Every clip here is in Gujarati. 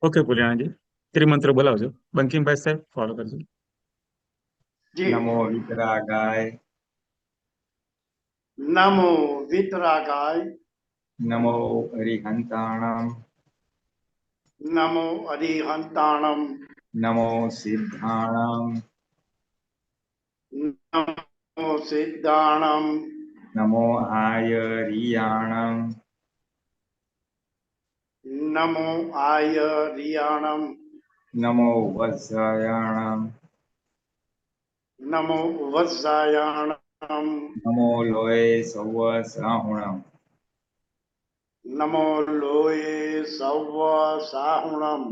ઓકે પુલિયાજી, ત્રિમંત્ર બોલાવજો. બંકિમભાઈ સાહેબ ફોલો કરજો. જી. નમો વિતરાગાય, નમો વિતરાગાય, નમો હરિહંતાણમ, નમો અરિહંતાણમ, નમો સિદ્ધાણમ, નમો સિદ્ધાણમ, નમો આયરિયાણમ, નમો આય રિયાણમ, નમો વત્સયાણમ, નમો વત્સાયાણમ, નમો લોય સૌ સાહુણમ, નમો લોય સૌ સાહુણમ,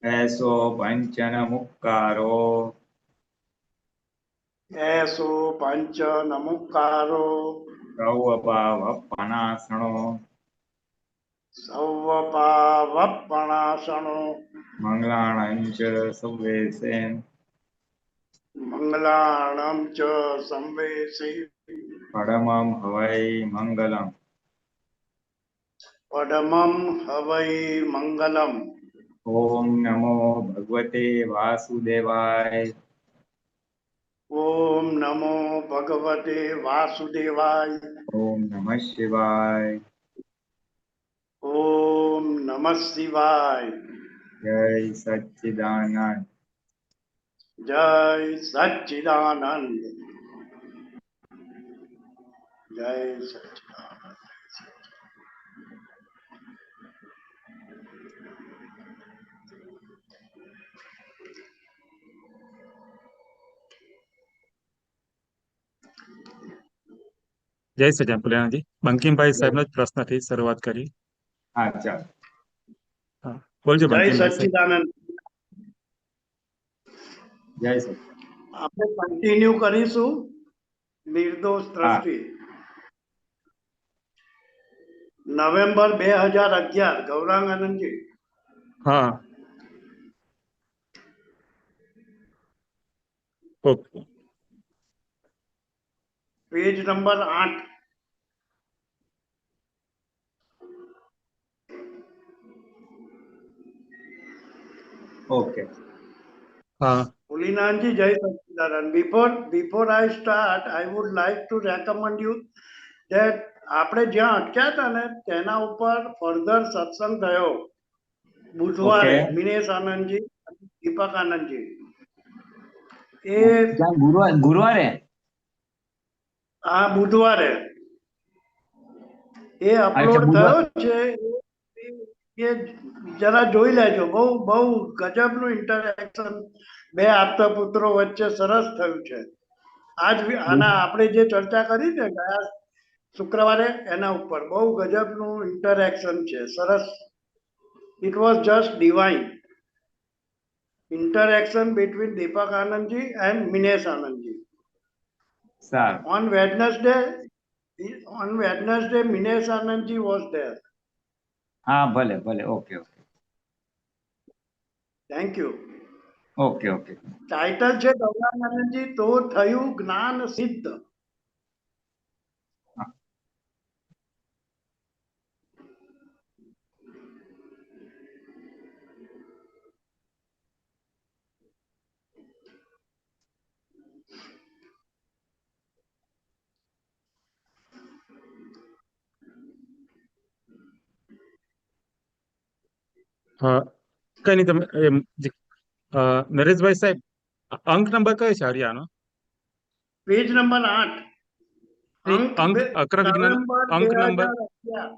એસો પંચન મુક્કારો, એસો પંચ નમુકારો, સૌ પાવપનાસણો, સૌ પાવપણાસણો, મંગલાણંચ સૌવેસેન, મંગલાણમ ચ સંવેસી, પરમમ હવૈ મંગલમ, પડમમ હવૈ મંગલમ. ઓમ નમો ભગવતે વાસુદેવાય, ઓમ નમો ભગવતે વાસુદેવાય. ઓમ નમઃ શિવાય, ઓમ નમઃ શિવાય. જય સચ્ચિદાનંદ. જય સચ્ચિદાનંદ. જય સચ્ચિદાનંદ. જય સચિન પુલિયાજી. બંકિમભાઈ સાહેબનો જ પ્રશ્નથી શરૂઆત કરી. હા ચાલો. હા, બોલજો જય બંકિમભાઈ સાહેબ. સચ્ચિદાનંદ. જય સચ્ચિદાનંદ. આપણે કન્ટિન્યુ કરીશું નિર્દોષ હા. દ્રષ્ટિ. નવેમ્બર 2011, ગૌરાંગ આનંદજી. હા, ઓકે. Page number 8. ઓકે. હા, Pulinanji, Jai Satchidanand. Before I start, I would like to recommend you that આપણે જ્યાં અટક્યા હતા ને તેના ઉપર ફર્ધર સત્સંગ થયો બુધવારે. ઓકે. મિનેશ આનંદજી, દીપક આનંદજી. એ ગુરુવારે. આ બુધવારે એ અપલોડ થયો છે. એ જરા જોઈ લેજો. બહુ બહુ ગજબનું ઇન્ટરેક્શન બે આપતા પુત્રો વચ્ચે સરસ થયું છે. આના આપણે જે ચર્ચા કરી ને ગયા શુક્રવારે એના ઉપર બહુ ગજબનું ઇન્ટરેક્શન છે. સરસ. It was just divine interaction between Deepak Anandji and Minesh Anandji. સારું. On Wednesday, Minesh Anandji was there. હા ભલે ભલે. Okay okay. Thank you. Okay okay. Title છે ગૌરાંગ આનંદજી તો થયું જ્ઞાન સિદ્ધ. હા, કઈ નહીં. તમે નરેશભાઈ સાહેબ, અંક નંબર કયો છે હરિયાનો? Page number 8. અંક અક્ર વિજ્ઞાન નવેમ્બર અંક number. 2011.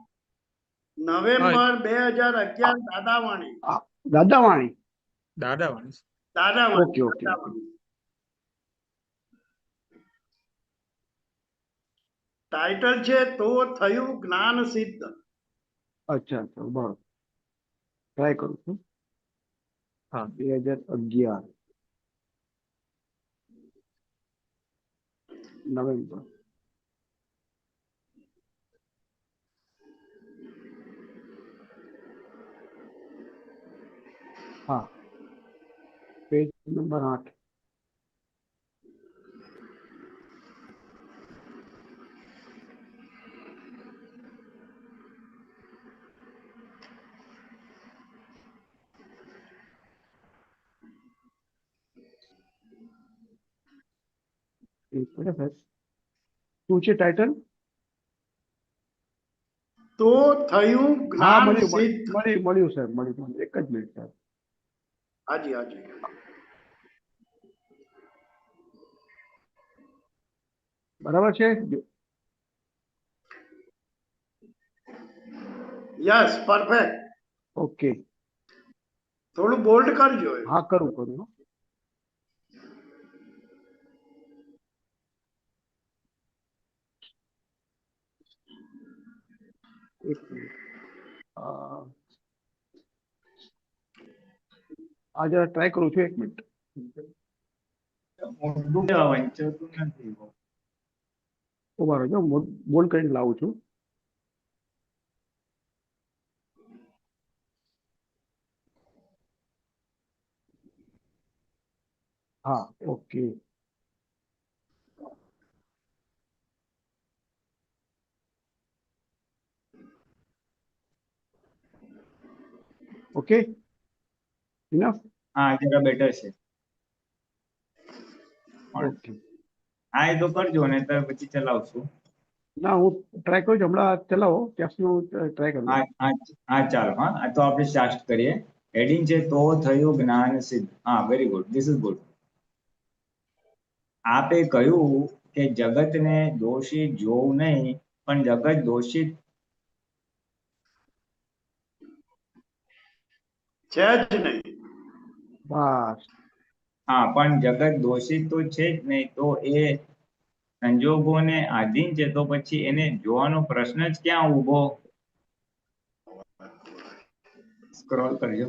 November 2011, Dadavani. Dadavani. Dadavani. Dadavani. Okay okay. Dadavani. Title છે તો થયું જ્ઞાન સિદ્ધ. અચ્છા અચ્છા, બરાબર. ટ્રાય કરું છું. હા, 2011 નવેમ્બર. હા, પેજ નંબર 8. એક મિનિટ સાહેબ, શું છે ટાઇટલ? તો થયું હા, જ્ઞાન મળ્યું સિદ્ધ. મળ્યું સાહેબ, મળ્યું. એક જ મિનિટ સાહેબ. હાજી હાજી. બરાબર છે? Yes, perfect. ઓકે. થોડું બોલ્ડ કરજો. હા, કરું હો. એક મિનિટ. આ જરા ટ્રાય કરું છું, એક મિનિટ. મોટું કેવા વંચાતું નથી. ઉભા રહેજો, બોલ્ડ કરીને લાવું છું. હા, ઓકે. Okay, enough. હા, જરા બેટર છે. ઓકે. હા, એ તો કરજો ને તો પછી ચલાવશું. ના, હું ટ્રાય કરું છું. હમણાં ચલાવો ત્યાં સુધી હું ટ્રાય કરું. હા હા હા, ચાલો. હા, આ તો આપણે સ્ટાર્ટ કરીએ. હેડિંગ છે તો થયું જ્ઞાન સિદ્ધ. હા, very good, this is good. આપે કહ્યું કે જગતને દોષિત જોવું નહીં, પણ જગત દોષિત છે જ નહીં. બસ. હા, પણ જગત દોષિત તો છે જ નહીં, તો એ સંજોગોને આધીન છે, તો પછી એને જોવાનો પ્રશ્ન જ ક્યાં ઊભો? સ્ક્રોલ કરજો.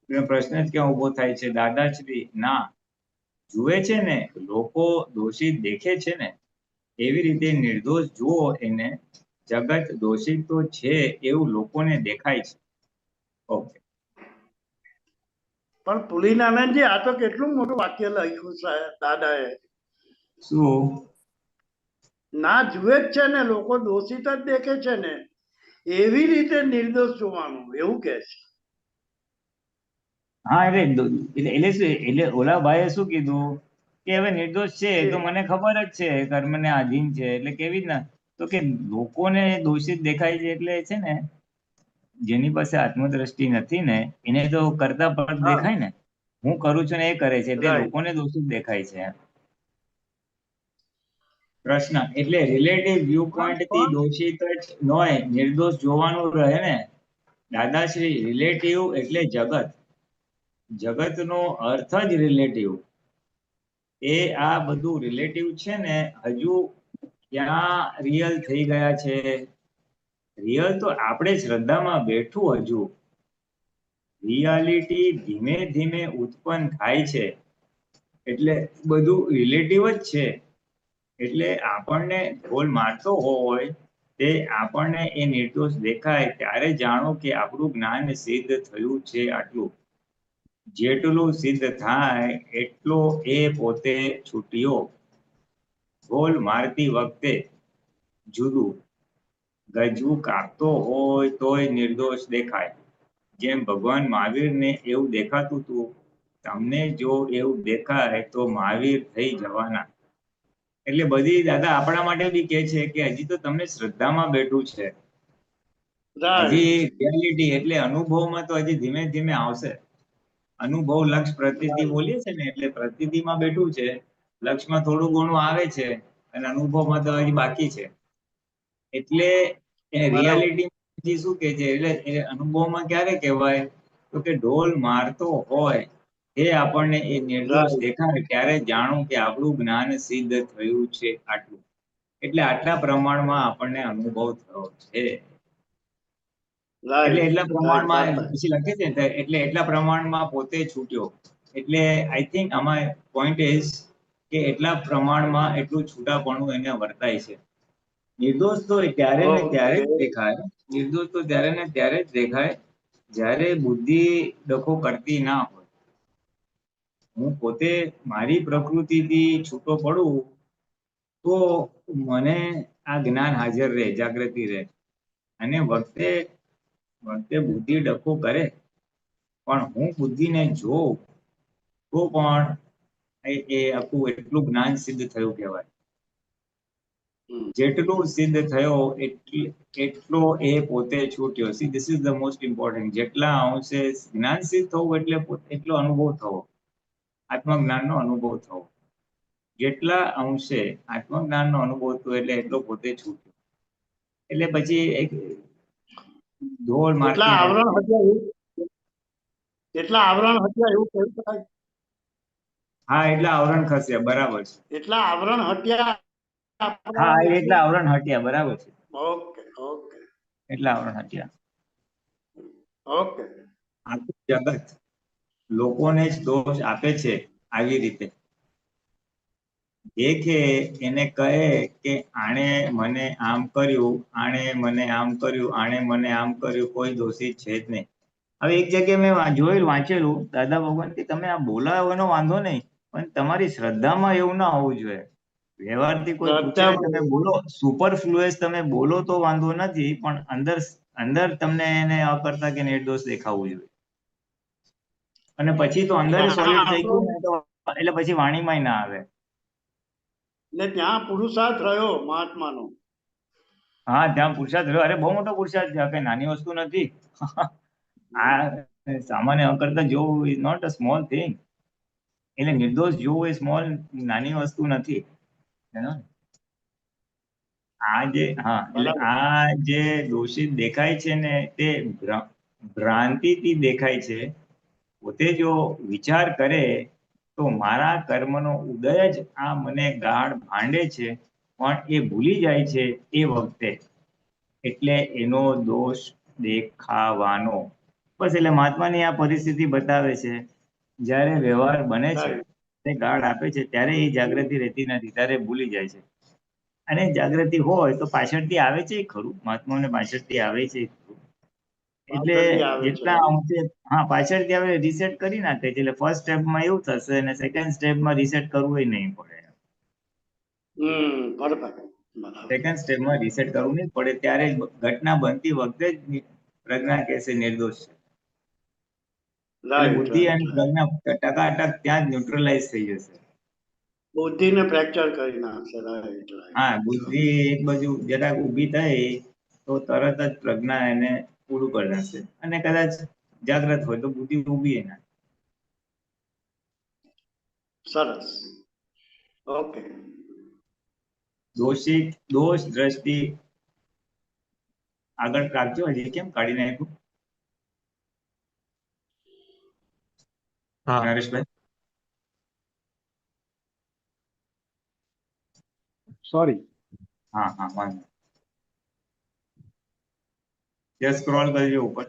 પ્રશ્ન જ ક્યાં ઊભો થાય છે? દાદાશ્રી ના જુએ છે ને, લોકો દોષિત દેખે છે ને, એવી રીતે નિર્દોષ જુઓ એને. જગત દોષિત તો છે એવું લોકોને દેખાય છે. ઓકે. પણ પુલિનાનંદજી, આ તો કેટલું મોટું વાક્ય લખ્યું છે દાદાએ. શું? ના જુએ જ છે ને, લોકો દોષિત જ દેખે છે ને, એવી રીતે નિર્દોષ જોવાનું, એવું કે છે. હા, એટલે શું, એટલે ઓલા ભાઈએ શું કીધું કે હવે નિર્દોષ છે તો મને ખબર જ છે કર્મને આધીન છે, એટલે કેવી રીતના? તો કે લોકોને દોષિત દેખાય છે એટલે છે ને, જેની પાસે આત્મદ્રષ્ટિ નથી ને, એને તો કરતા પણ હા, દેખાય ને. હું કરું છું ને એ કરે છે, તે રાઈટ. લોકોને દોષિત દેખાય છે. પ્રશ્ન એટલે રિલેટિવ વ્યૂ પોઈન્ટ થી દોષિત જ નોય, નિર્દોષ જોવાનું રહે ને. દાદાશ્રી, રિલેટિવ એટલે જગત. જગતનો અર્થ જ રિલેટિવ. એ આ બધું રિલેટિવ છે ને, હજુ ક્યાં રિયલ થઈ ગયા છે? રિયલ તો આપણે શ્રદ્ધામાં બેઠું હજુ. રિયાલિટી ધીમે ધીમે ઉત્પન્ન થાય છે, એટલે બધું રિલેટિવ જ છે. એટલે આપણને ઢોલ મારતો હોય તે આપણને એ નિર્દોષ દેખાય ત્યારે જાણો કે આપણું જ્ઞાન સિદ્ધ થયું છે. આટલું જેટલું સિદ્ધ થાય એટલો એ પોતે છૂટ્યો. ઢોલ મારતી વખતે જુદું ગજવું કાપતો હોય તોય નિર્દોષ દેખાય. જેમ ભગવાન મહાવીરને એવું દેખાતું હતું, તમને જો એવું દેખાય તો મહાવીર થઈ જવાના. એટલે બધી દાદા આપણા માટે બી કે છે કે હજી તો તમને શ્રદ્ધામાં બેઠું છે. રાઈટ. હજી રિયાલિટી એટલે અનુભવમાં તો હજી ધીમે ધીમે આવશે. અનુભવ લક્ષ પ્રતીતિ બોલીએ છે ને, એટલે પ્રતીતિમાં બેઠું છે. લક્ષમાં થોડું ઘણું આવે છે અને અનુભવમાં તો હજી બાકી છે. એટલે બરાબર. રિયાલિટી શું કે છે, એટલે અનુભવમાં ક્યારે કહેવાય તો કે ઢોલ મારતો હોય એ આપણને એ નિર્દોષ રાઈટ. દેખાય ત્યારે જાણું કે આપણું જ્ઞાન સિદ્ધ થયું છે. આટલું એટલે આટલા પ્રમાણમાં આપણને અનુભવ થયો છે. એટલે રાઈટ. એટલા રાઈટ. પ્રમાણમાં પરફેક્ટ. પછી લખે છે ને, એટલે એટલા પ્રમાણમાં પોતે છૂટ્યો. એટલે આઈ થિંક આમાં પોઈન્ટ ઇઝ કે એટલા પ્રમાણમાં એટલું છૂટાપણું એને વર્તાય છે. નિર્દોષ તો ત્યારે ને ત્યારે ઓકે. જ દેખાય. નિર્દોષ તો ત્યારે ને ત્યારે જ દેખાય જ્યારે બુદ્ધિ ડખો કરતી ના હોય. હું પોતે મારી પ્રકૃતિથી છૂટો પડું તો મને આ જ્ઞાન હાજર રહે, જાગૃતિ રહે. અને વખતે બુદ્ધિ ડખો કરે પણ હું બુદ્ધિને જોઉં તો પણ એ આખું એટલું જ્ઞાન સિદ્ધ થયું કહેવાય. હમ. જેટલું સિદ્ધ થયો એટલો એ પોતે છૂટ્યો. See this is the most important. જેટલા અંશે જ્ઞાન સિદ્ધ થવું એટલે એટલો અનુભવ થવો, આત્મજ્ઞાનનો અનુભવ થવો. જેટલા અંશે આત્મજ્ઞાનનો અનુભવ થયો એટલે એટલો પોતે છૂટ્યો. એટલે પછી એક ઢોલ એટલા મારતી આવરણ હત્યા એવું એટલા આવરણ હત્યા એવું કહી શકાય. હા, એટલા આવરણ ખસ્યા, બરાબર છે. એટલા આવરણ હત્યા હા, આપણા એટલા આવરણ હટ્યા, બરાબર છે. ઓકે ઓકે એટલા આવરણ હટ્યા. ઓકે આખું જગત લોકોને જ દોષ આપે છે આવી રીતે. દેખે એને કહે કે આણે મને આમ કર્યું, આણે મને આમ કર્યું, આણે મને આમ કર્યું, કોઈ દોષિત છે જ નહીં. હવે એક જગ્યાએ મેં જોયેલું, વાંચેલું, દાદા ભગવાન કે તમે આ બોલાવો એનો વાંધો નહીં, પણ તમારી શ્રદ્ધામાં એવું ના હોવું જોઈએ. વ્યવહારથી કોઈ પૂછે ને તમે બોલો, સુપરફ્લુઅસ તમે બોલો તો વાંધો નથી, પણ અંદર અંદર તમને એને અકર્તા કે નિર્દોષ દેખાવું જોઈએ. અને પછી તો અંદર સોલિડ થઈ ગયું ને તો એટલે પછી વાણીમાંય ના આવે. ને ત્યાં પુરુષાર્થ રહ્યો મહાત્માનો. હા, ત્યાં પુરુષાર્થ રહ્યો. અરે બહુ મોટો પુરુષાર્થ છે, કઈ નાની વસ્તુ નથી. આ સામાન્ય અકર્તા જોવું is not a small thing. એટલે નિર્દોષ જોવું એ સ્મોલ નાની વસ્તુ નથી. આ જે દોષિત દેખાય છે ને તે ભ્રાંતિથી દેખાય છે. પોતે જો વિચાર કરે તો મારા કર્મનો ઉદય જ આ મને ગાળ ભાંડે છે, પણ એ ભૂલી જાય છે એ વખતે, એટલે એનો દોષ દેખાવાનો. બસ એટલે મહાત્માની આ પરિસ્થિતિ બતાવે છે. જ્યારે વ્યવહાર બને છે, તે ગાળ આપે છે, ત્યારે એ જાગૃતિ રહેતી નથી, ત્યારે ભૂલી જાય છે. અને જાગૃતિ હોય તો પાછળથી આવે છે ખરું, મહાત્માઓને પાછળથી આવે છે ખરું. એટલે પાછળથી આવે છે. જેટલા અંશે હા પાછળથી આવે રીસેટ કરી નાખે છે. એટલે ફર્સ્ટ સ્ટેપમાં એવું થશે અને સેકન્ડ સ્ટેપમાં રીસેટ કરવું નહીં પડે. પરફેક્ટ. બરાબર. સેકન્ડ સ્ટેપમાં રીસેટ કરવું નહીં પડે. ત્યારે ઘટના બનતી વખતે જ પ્રજ્ઞા કહેશે નિર્દોષ છે. એટલે રાઈટ બુદ્ધિ અને રાઈટ પ્રજ્ઞા ટકાટક ત્યાં જ ન્યુટ્રલાઇઝ થઈ જશે. બુદ્ધિને ફ્રેક્ચર કરી નાખશે. Right right. હા, બુદ્ધિ એક બાજુ જરાક ઊભી થઈ તો તરત જ પ્રજ્ઞા એને પૂરું કરી નાખશે. અને કદાચ જાગ્રત હોય તો બુદ્ધિ ઊભી એના. સરસ. ઓકે. દોષ દ્રષ્ટિ આગળ રાખજો. હજી કેમ કાઢી નાખ્યું હા, નરેશભાઈ? સોરી. હા હા, વાંધો. સ્ક્રોલ કરજો ઉપર.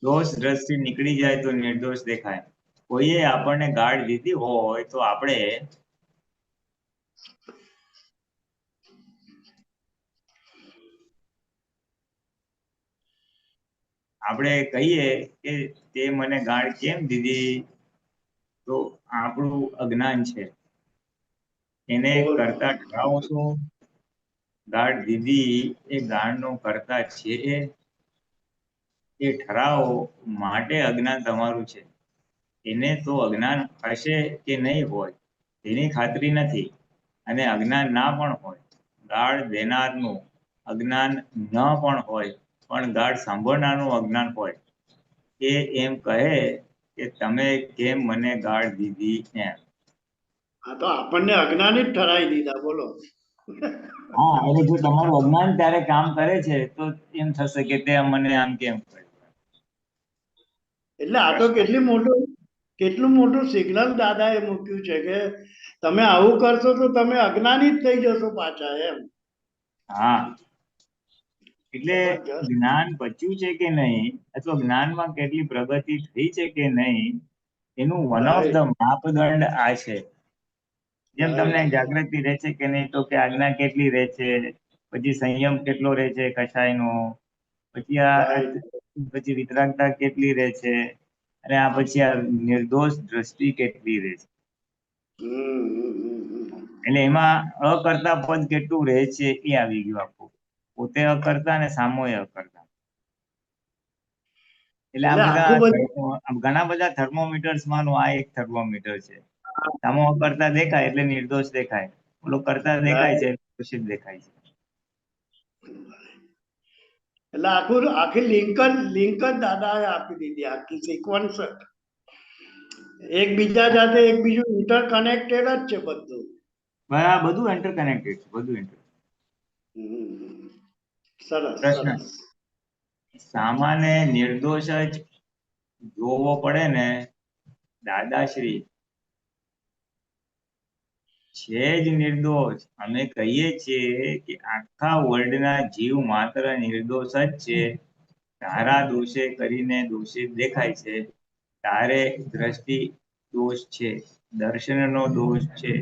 દોષ દ્રષ્ટિ નીકળી જાય તો નિર્દોષ દેખાય. કોઈએ આપણને ગાળ દીધી હોય તો આપણે કહીએ કે તે મને ગાળ કેમ દીધી, તો આપણું અજ્ઞાન છે. એને કરતા ઠરાવો છો. ગાળ દીધી એ ગાળનો કરતા છે. એ ઠરાવો માટે અજ્ઞાન તમારું છે. એને તો અજ્ઞાન હશે કે નહીં હોય તેની ખાતરી નથી. અને અજ્ઞાન ના પણ હોય, ગાળ દેનારનું અજ્ઞાન ન પણ હોય, પણ ગાળ સાંભળનારનું અજ્ઞાન હોય, એ એમ કહે કે તમે કેમ મને ગાળ દીધી એમ. આ તો આપણને અજ્ઞાની જ ઠરાવી દીધા. બોલો. હા, એટલે જો તમારું અજ્ઞાન ત્યારે કામ કરે છે તો એમ થશે કે તે મને આમ કેમ કર્યું. એટલે આ તો કેટલું મોટું સિગ્નલ દાદાએ મૂક્યું છે કે તમે આવું કરશો તો તમે અજ્ઞાની જ થઈ જશો પાછા એમ. હા, એટલે જબરજસ્ત. જ્ઞાન બચ્યું છે કે નહીં, અથવા જ્ઞાનમાં કેટલી પ્રગતિ થઈ છે કે નહીં, એનું વન ઓફ રાઈટ ધ માપદંડ આ છે. જેમ તમને રાઈટ જાગૃતિ રહે છે કે નહીં, તો કે આજ્ઞા કેટલી રહે છે, પછી સંયમ કેટલો રહે છે કશાયનો, પછી રાઈટ. પછી વિતરાગતા કેટલી રહે છે, અને આ પછી આ નિર્દોષ દ્રષ્ટિ કેટલી રહે છે. એટલે એમાં અકર્તા પદ કેટલું રહે છે એ આવી ગયું આખું. પોતે અકર્તા અને સામોય અકર્તા. એટલે આ એટલે બધા આખું બધું ઘણા બધા થર્મોમીટર્સ માંનું આ એક થર્મોમીટર છે. સામો કરતા દેખાય એટલે નિર્દોષ દેખાય, ઓલો કરતા દેખાય છે એટલે દોષિત દેખાય છે. એટલે આખી લિંક જ દાદાએ આપી દીધી, આખી સિક્વન્સ એકબીજા સાથે એકબીજું ઇન્ટરકનેક્ટેડ જ છે બધું. બધું ઇન્ટરકનેક્ટેડ છે, બધું હમ. સરસ પ્રશ્ન સરસ. સામાન્ય નિર્દોષ જ જોવો પડે ને દાદાશ્રી છે જ નિર્દોષ. અમે કહીએ છીએ કે આખા વર્લ્ડના જીવ માત્ર નિર્દોષ જ છે. તારા દોષે કરીને દોષિત દેખાય છે, તારે દ્રષ્ટિ દોષ છે, દર્શનનો દોષ છે.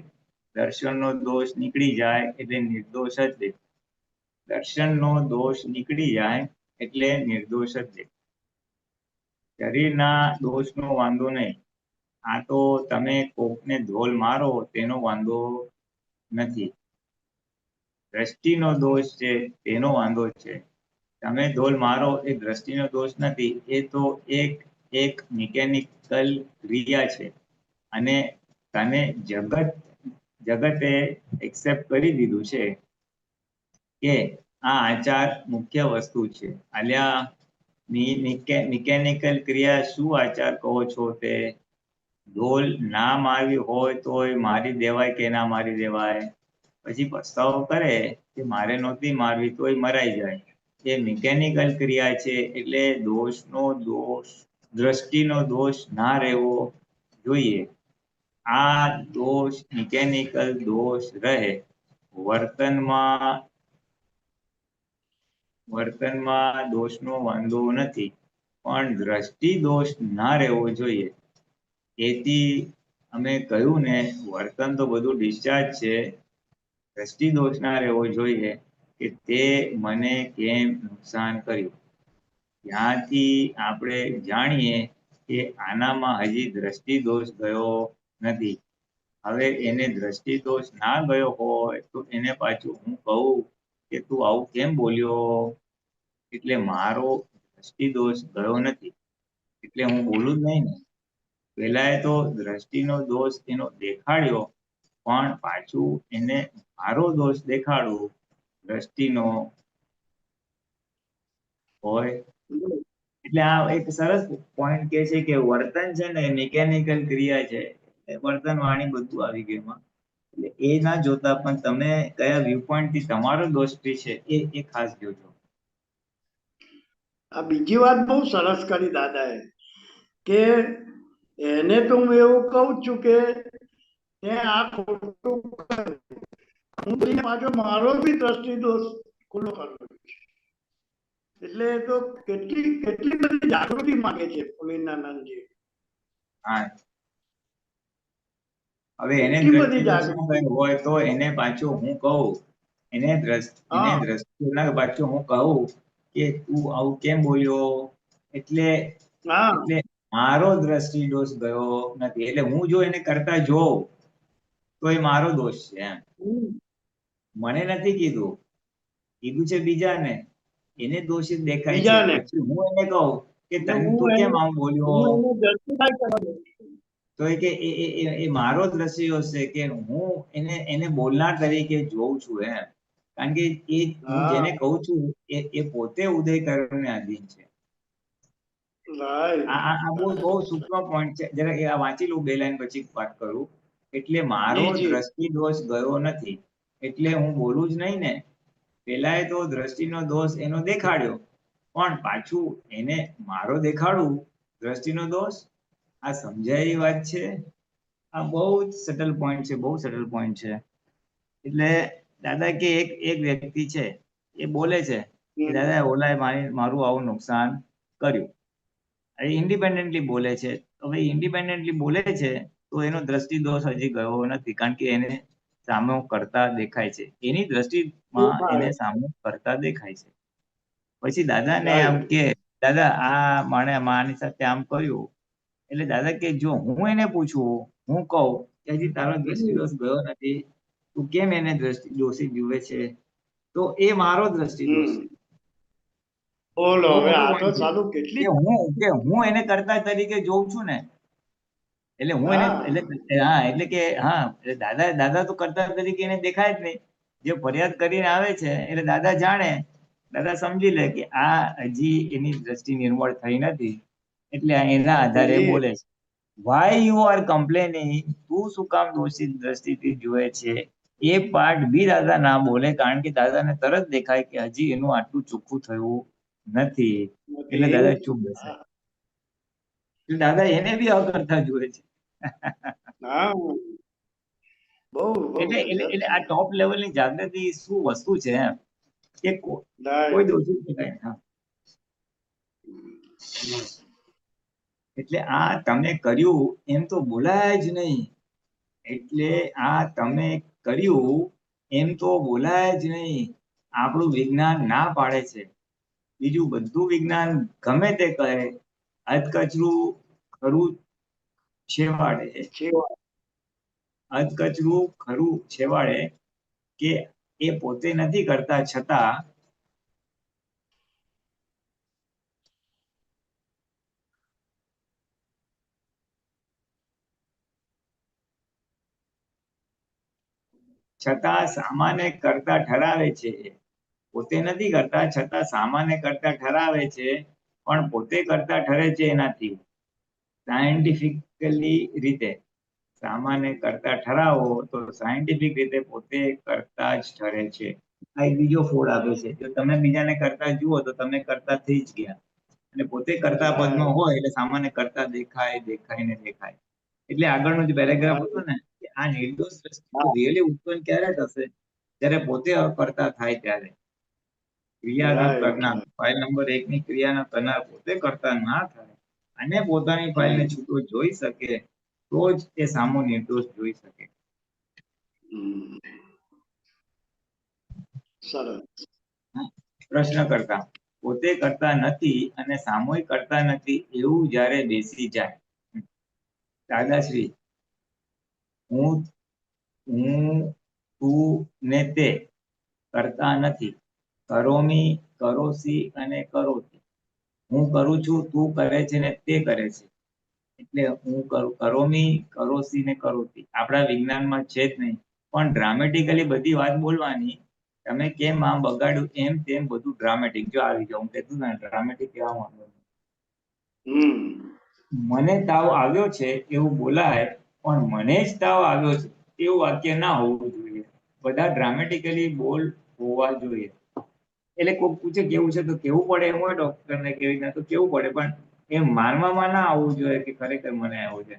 દર્શનનો દોષ નીકળી જાય એટલે નિર્દોષ જ દેખાય. દર્શનનો દોષ નીકળી જાય એટલે નિર્દોષ જ દેખાય. શરીરના દોષનો વાંધો નહીં. આ તો તમે કોકને ધોલ મારો તેનો વાંધો નથી. દ્રષ્ટિનો દોષ છે તેનો વાંધો છે. તમે ધોલ મારો એ દ્રષ્ટિનો દોષ નથી, એ તો એક મિકેનિકલ ક્રિયા છે. અને તને જગતે એક્સેપ્ટ કરી દીધું છે કે આ આચાર મુખ્ય વસ્તુ છે. આલ્યા મિકેનિકલ ક્રિયા શું આચાર કહો છો તે? ઢોલ ના મારવી હોય તોય મારી દેવાય કે ના મારી દેવાય? પછી પસ્તાવો કરે કે મારે નહોતી મારવી તોય મરાઈ જાય. એ મિકેનિકલ ક્રિયા છે એટલે દ્રષ્ટિનો દોષ ના રહેવો જોઈએ. આ દોષ મિકેનિકલ દોષ રહે. વર્તનમાં દોષનો વાંધો નથી, પણ દ્રષ્ટિ દોષ ના રહેવો જોઈએ. એથી અમે કહ્યું ને વર્તન તો બધું ડિસ્ચાર્જ છે, દ્રષ્ટિ દોષ ના રહેવો જોઈએ કે તે મને કેમ નુકસાન કર્યું. ત્યાંથી આપણે જાણીએ કે આનામાં હજી દ્રષ્ટિ દોષ ગયો નથી. હવે એને દ્રષ્ટિ દોષ ના ગયો હોય તો એને પાછું હું કહું કે તું આવું કેમ બોલ્યો, એટલે મારો દ્રષ્ટિ દોષ ગયો નથી એટલે હું બોલું જ નહીં ને. પેલાએ તો દ્રષ્ટિનો દોષ એનો દેખાડ્યો, પણ પાછું એને મારો દોષ દેખાડું દ્રષ્ટિનો હોય. એટલે આ એક સરસ પોઈન્ટ કે છે કે વર્તન છે ને મિકેનિકલ ક્રિયા છે. વર્તન વાણી બધું આવી ગયું એમાં. એટલે એ ના જોતા પણ તમે કયા વ્યૂ પોઈન્ટ થી તમારો દોષ છે એ ખાસ જોજો. આ બીજી વાત બહુ સરસ કરી દાદાએ, કે એને તો હું એવું કહું છું કે તે આ ખોટું કર્યું. હું પાછો મારો બી દ્રષ્ટિ દોષ ખુલ્લો કરું છું. એટલે એ તો કેટલી કેટલી બધી જાગૃતિ માંગે છે પુલિનાનંદજી. હા, હવે એને કેટલી બધી દ્રષ્ટિ દોષ જાગૃતિ. હોય તો એને પાછું હું કહું, એને હા દ્રષ્ટિના પાછું હું કહું કે તું આવું કેમ બોલ્યો, એટલે હા એટલે મારો દ્રષ્ટિ દોષ ગયો નથી. એટલે હું જો એને કરતા જોઉં તો એ મારો દોષ છે એમ. હમ. મને નથી કીધું છે બીજાને, એને દોષિત દેખાય છે. બીજાને પછી હું એને કહું કે ને તું કેમ આમ બોલ્યો, હું એને justify કરવા દઉં છું. તો એ કે એ મારો દ્રષ્ટિ દોષ છે કે હું એને બોલનાર તરીકે જોઉં છું એમ. કારણ કે એ હું હા જેને કહું છું એ પોતે ઉદયકરણને આધીન છે. right. આ બહુ સૂક્ષ્મ પોઈન્ટ છે. જરા આ વાંચી લઉં, 2 લાઈન પછી વાત કરું. એટલે મારો જી જી દ્રષ્ટિ દોષ ગયો નથી એટલે હું બોલું જ નહીં ને. પેલાએ તો દ્રષ્ટિનો દોષ એનો દેખાડ્યો, પણ પાછું એને મારો દેખાડું દ્રષ્ટિનો દોષ. આ સમજાય એવી વાત છે. આ બહુ જ સટલ પોઈન્ટ છે, બહુ સટલ પોઈન્ટ છે. એટલે દાદા કે એક વ્યક્તિ છે એ બોલે છે કે હમ. દાદા ઓલાએ મારું આવું નુકસાન કર્યું. ઇન્ડિપેન્ડન્ટલી બોલે છે. હવે ઇન્ડિપેન્ડન્ટલી બોલે છે તો એનો દ્રષ્ટિ દોષ હજી ગયો નથી, કારણ કે એને સામો કરતા દેખાય છે. એની દ્રષ્ટિમાં એને સામો કરતા દેખાય છે. પછી દાદાને આમ right. કે દાદા આ માની સાથે આમ કર્યું. એટલે દાદા કે જો હું એને પૂછું, હું કહું કે હજી તારો દ્રષ્ટિ દોષ ગયો નથી, તું કેમ એને દ્રષ્ટિ દોષી જુએ છે, તો એ મારો દ્રષ્ટિ દોષ હમ. છે. બોલો બહુ હવે મોટો આ તો પોઈન્ટ છે સાલું કેટલી કે હું એને કર્તા તરીકે જોઉં છું ને, એટલે હું એને હા એટલે હા એટલે કે હા એટલે દાદા તો કર્તા તરીકે એને દેખાય જ નહીં. જે ફરિયાદ કરીને આવે છે એટલે દાદા જાણે, દાદા સમજી લે કે આ હજી એની દ્રષ્ટિ નિર્મળ થઈ નથી, એટલે એના આધારે એ બોલે છે. વાય યુ આર કમ્પ્લેનિંગ, તું શું કામ દોષિત દ્રષ્ટિથી જુએ છે, એ પાર્ટ બી દાદા ના બોલે, કારણ કે દાદાને તરત દેખાય કે હજી એનું આટલું ચોખ્ખું થયું નથી, એટલે નથી. દાદા ચૂપ બેસે. હા એટલે દાદા એને બી અકર્તા જુએ છે. હા. બહુ બહુ એટલે ગજબ આ ટોપ લેવલની જાગૃતિ શું વસ્તુ છે એમ, કે કોઈ દોષિત દેખાય ના. એટલે આ તમે કર્યું એમ તો બોલાય જ નહીં, એટલે આ તમે કર્યું એમ તો બોલાય જ નહીં, આપણું વિજ્ઞાન ના પાડે છે. બીજું બધું વિજ્ઞાન ગમે તે કહે, અધકચરું ખરું છેવાડે, છે. અધકચરું ખરું છેવાડે, કે એ પોતે નથી કરતા છતાં સામાન્ય કરતા ઠરાવે છે. પોતે નથી કરતા છતાં સામાન્ય કરતા ઠરાવે છે, પણ પોતે કરતા ઠરે છે એનાથી સાયન્ટિફિકલી રીતે. સામાન્ય કરતા ઠરાવો તો સાયન્ટિફિક રીતે પોતે કરતા જ ઠરે છે. આ એક બીજો ફોડ આપે છે, જો તમે બીજાને કરતા જુઓ તો તમે કરતા થઈ જ ગયા, અને પોતે કરતા પદમાં હોય એટલે સામાન્ય કરતા દેખાય દેખાય ને દેખાય. એટલે આગળનો જે પેરેગ્રાફ હતો ને, કે આ નિર્દોષ દ્રષ્ટિ રિયલી ઉત્પન્ન ક્યારે થશે, જ્યારે પોતે અકર્તા થાય ત્યારે. ક્રિયા ન રાઈટ કરનાર, ફાઇલ નંબર 1 ની ક્રિયા ન કરનાર પોતે કરતા ના થાય અને પોતાની ફાઇલને છૂટો જોઈ શકે, તો જ એ સામો નિર્દોષ જોઈ શકે. સરસ. પ્રશ્ન કરતા પોતે કરતા નથી અને સામૂહિક કરતા નથી એવું જ્યારે બેસી જાય, દાદાશ્રી હું હું તું ને તે કરતા નથી, કરોમી કરોસી અને કરોતી. હું કરું છું, તું કરે છે ને તે કરે છે, એટલે હું કરોમી કરોસી ને કરોતી આપણા વિજ્ઞાનમાં છે જ નહીં, પણ ડ્રામેટિકલી બધી વાત બોલવાની. તમે કેમ આમ બગાડ્યું એમ તેમ બધું ડ્રામેટિક, જો આવી જાવ હું કહેતું ને ડ્રામેટિક કહેવા માંગુ. મને તાવ આવ્યો છે એવું બોલાય, પણ મને જ તાવ આવ્યો છે એવું વાક્ય ના હોવું જોઈએ. બધા ડ્રામેટિકલી બોલ હોવા જોઈએ. એટલે કોઈ પૂછે કેવું છે તો કેવું પડે એમ હોય ડોક્ટરને કેવી રીતના તો કેવું પડે, પણ એ માનવામાં ના આવવું જોઈએ કે ખરેખર મને આવું છે.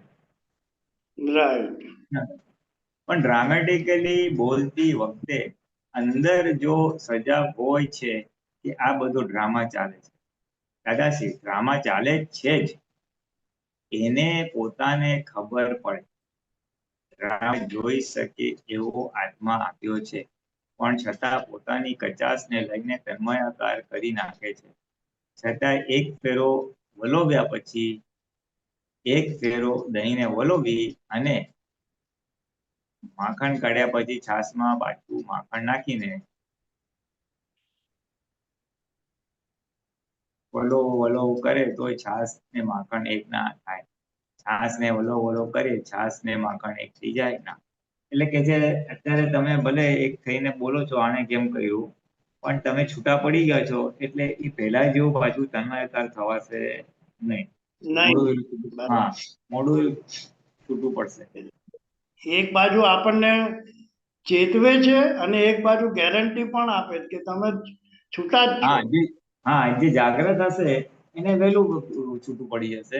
રાઈટ. પણ ડ્રામેટિકલી બોલતી વખતે અંદર જો સજાગ હોય છે કે આ બધો ડ્રામા ચાલે છે, દાદાશ્રી ડ્રામા ચાલે જ છે જ, એને પોતાને ખબર પડે. રાહ જોઈ શકે એવો આત્મા આપ્યો છે, પણ છતાં પોતાની કચાશને લઈને તન્મયાકાર કરી નાખે છે. છતાં એક ફેરો વલોવ્યા પછી, એક ફેરો દહીંને વલોવી અને માખણ કાઢ્યા પછી છાશમાં પાછું માખણ નાખીને વલો વલો કરે તોય છાશ ને માખણ એક ના થાય. છાશ ને વલો વલો કરે, છાશ ને માખણ એક થઈ જાય ના. એટલે કે છે અત્યારે તમે ભલે એક થઈને બોલો છો આને કેમ કહ્યું, પણ તમે છૂટા પડી ગયા છો, એટલે એ પહેલા જેવું પાછું તન્મયકાર થવાશે નહીં. નહીં. મોડું હા મોડું છૂટું પડશે. એક બાજુ આપણને ચેતવે છે અને એક બાજુ ગેરંટી પણ આપે છે કે તમે છૂટા જ છો. જે જાગ્રત હશે એને વહેલું છૂટું પડી જશે,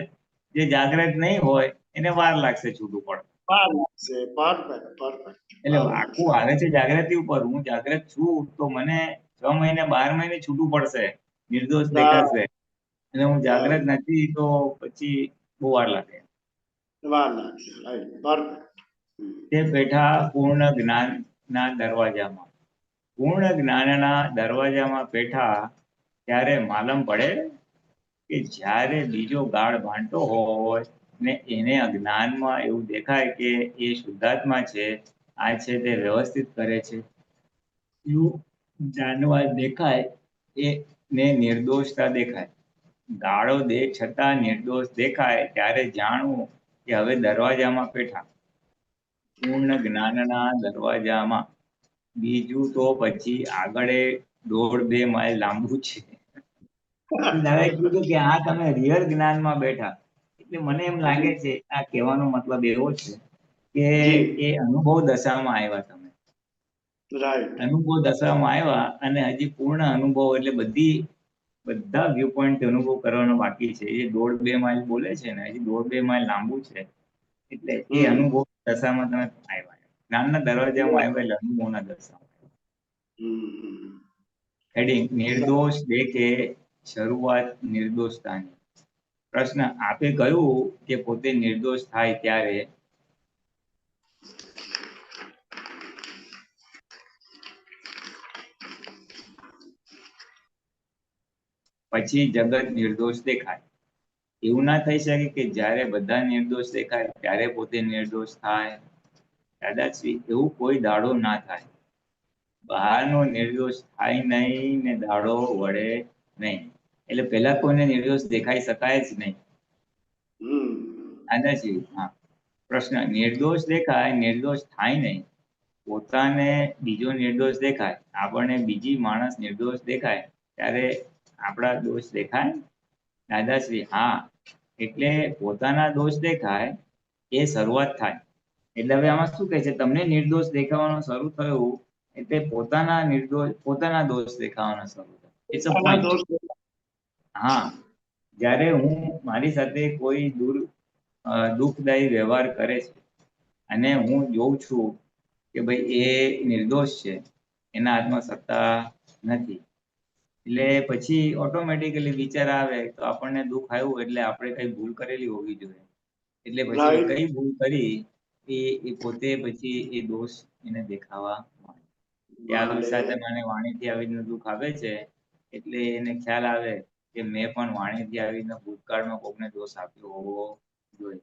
જે જાગ્રત નહીં હોય એને વાર લાગશે છૂટું પડે. વાર લાગશે. Perfect perfect. એટલે આખું આવે છે જાગૃતિ ઉપર, હું જાગ્રત છું તો મને 6 મહિને 12 મહિને છૂટું પડશે, નિર્દોષ દેખાશે, અને હું જાગ્રત નથી તો પછી બહુ વાર લાગે. વાર લાગશે. Right perfect. તે બેઠા પૂર્ણ જ્ઞાનના દરવાજામાં, પૂર્ણ જ્ઞાનના દરવાજામાં બેઠા ત્યારે માલમ પડે કે જ્યારે બીજો ગાળ ભાંડતો હોય ને એને અજ્ઞાનમાં એવું દેખાય કે એ શુદ્ધાત્મા છે, આ છે તે વ્યવસ્થિત કરે છે, એવું જાણવા દેખાય, એ ને નિર્દોષતા દેખાય. ગાળો દે છતાં નિર્દોષ દેખાય ત્યારે જાણવું કે હવે દરવાજામાં બેઠા, પૂર્ણ જ્ઞાનના દરવાજામાં. બીજું તો પછી આગળ 1.5-2 માઇલ લાંબુ છે. દાદાએ કીધું કે આ તમે રિયલ જ્ઞાનમાં બેઠા. એટલે મને એમ લાગે છે આ કહેવાનો મતલબ એવો છે કે જી એ અનુભવ દશામાં આવ્યા તમે. રાઈટ. અનુભવ દશામાં આવ્યા અને હજી પૂર્ણ અનુભવ એટલે બધા વ્યૂ પોઈન્ટ અનુભવ કરવાનો બાકી છે. એ 1.5-2 માઇલ બોલે છે ને, હજી 1.5-2 માઇલ લાંબુ છે. એટલે એ અનુભવ દશામાં તમે આવ્યા, જ્ઞાનના દરવાજામાં આવ્યા એટલે અનુભવના દશામાં. હેડિંગ નિર્દોષ દેખે શરૂઆત નિર્દોષતાની. પ્રશ્ન, આપે કહ્યું કે પોતે નિર્દોષ થાય ત્યારે પછી જગત નિર્દોષ દેખાય. એવું ના થઈ શકે કે જ્યારે બધા નિર્દોષ દેખાય ત્યારે પોતે નિર્દોષ થાય. દાદાશ્રી, એવું કોઈ દાડો ના થાય. બહારનો નિર્દોષ થાય નહીં ને દાડો વળે નહીં. એટલે પેલા કોઈને નિર્દોષ દેખાઈ શકાય જ નહીં. દાદાશ્રી, હા. પ્રશ્ન, નિર્દોષ દેખાય, નિર્દોષ થાય નહીં. પોતાને બીજો નિર્દોષ દેખાય, આપણને બીજી માણસ નિર્દોષ દેખાય ત્યારે આપણા દોષ દેખાય. દાદાશ્રી, હા. એટલે પોતાના દોષ દેખાય એ શરૂઆત થાય. એટલે હવે આમાં શું કહે છે, તમને નિર્દોષ દેખાવાનું શરૂ થયું એટલે પોતાના દોષ દેખાવાના શરૂ થાય. It's a point. હા, જ્યારે હું મારી સાથે કોઈ દુઃખદાયી વ્યવહાર કરે છે અને હું જોઉં છું કે ભાઈ એ નિર્દોષ છે, એના હાથમાં સત્તા નથી, એટલે પછી ઓટોમેટિકલી વિચાર આવે તો આપણને દુઃખ આવ્યું એટલે આપણે કઈ ભૂલ કરેલી હોવી જોઈએ. એટલે પછી કઈ ભૂલ કરી એ પોતે પછી એ દોષ એને દેખાવા માંડે. આવી સાથે મને વાણીથી આવીને દુઃખ આવે છે એટલે એને ખ્યાલ આવે કે મેં પણ વાણીથી આવીને ભૂતકાળમાં કોકને દોષ આપ્યો હોવો જોઈએ.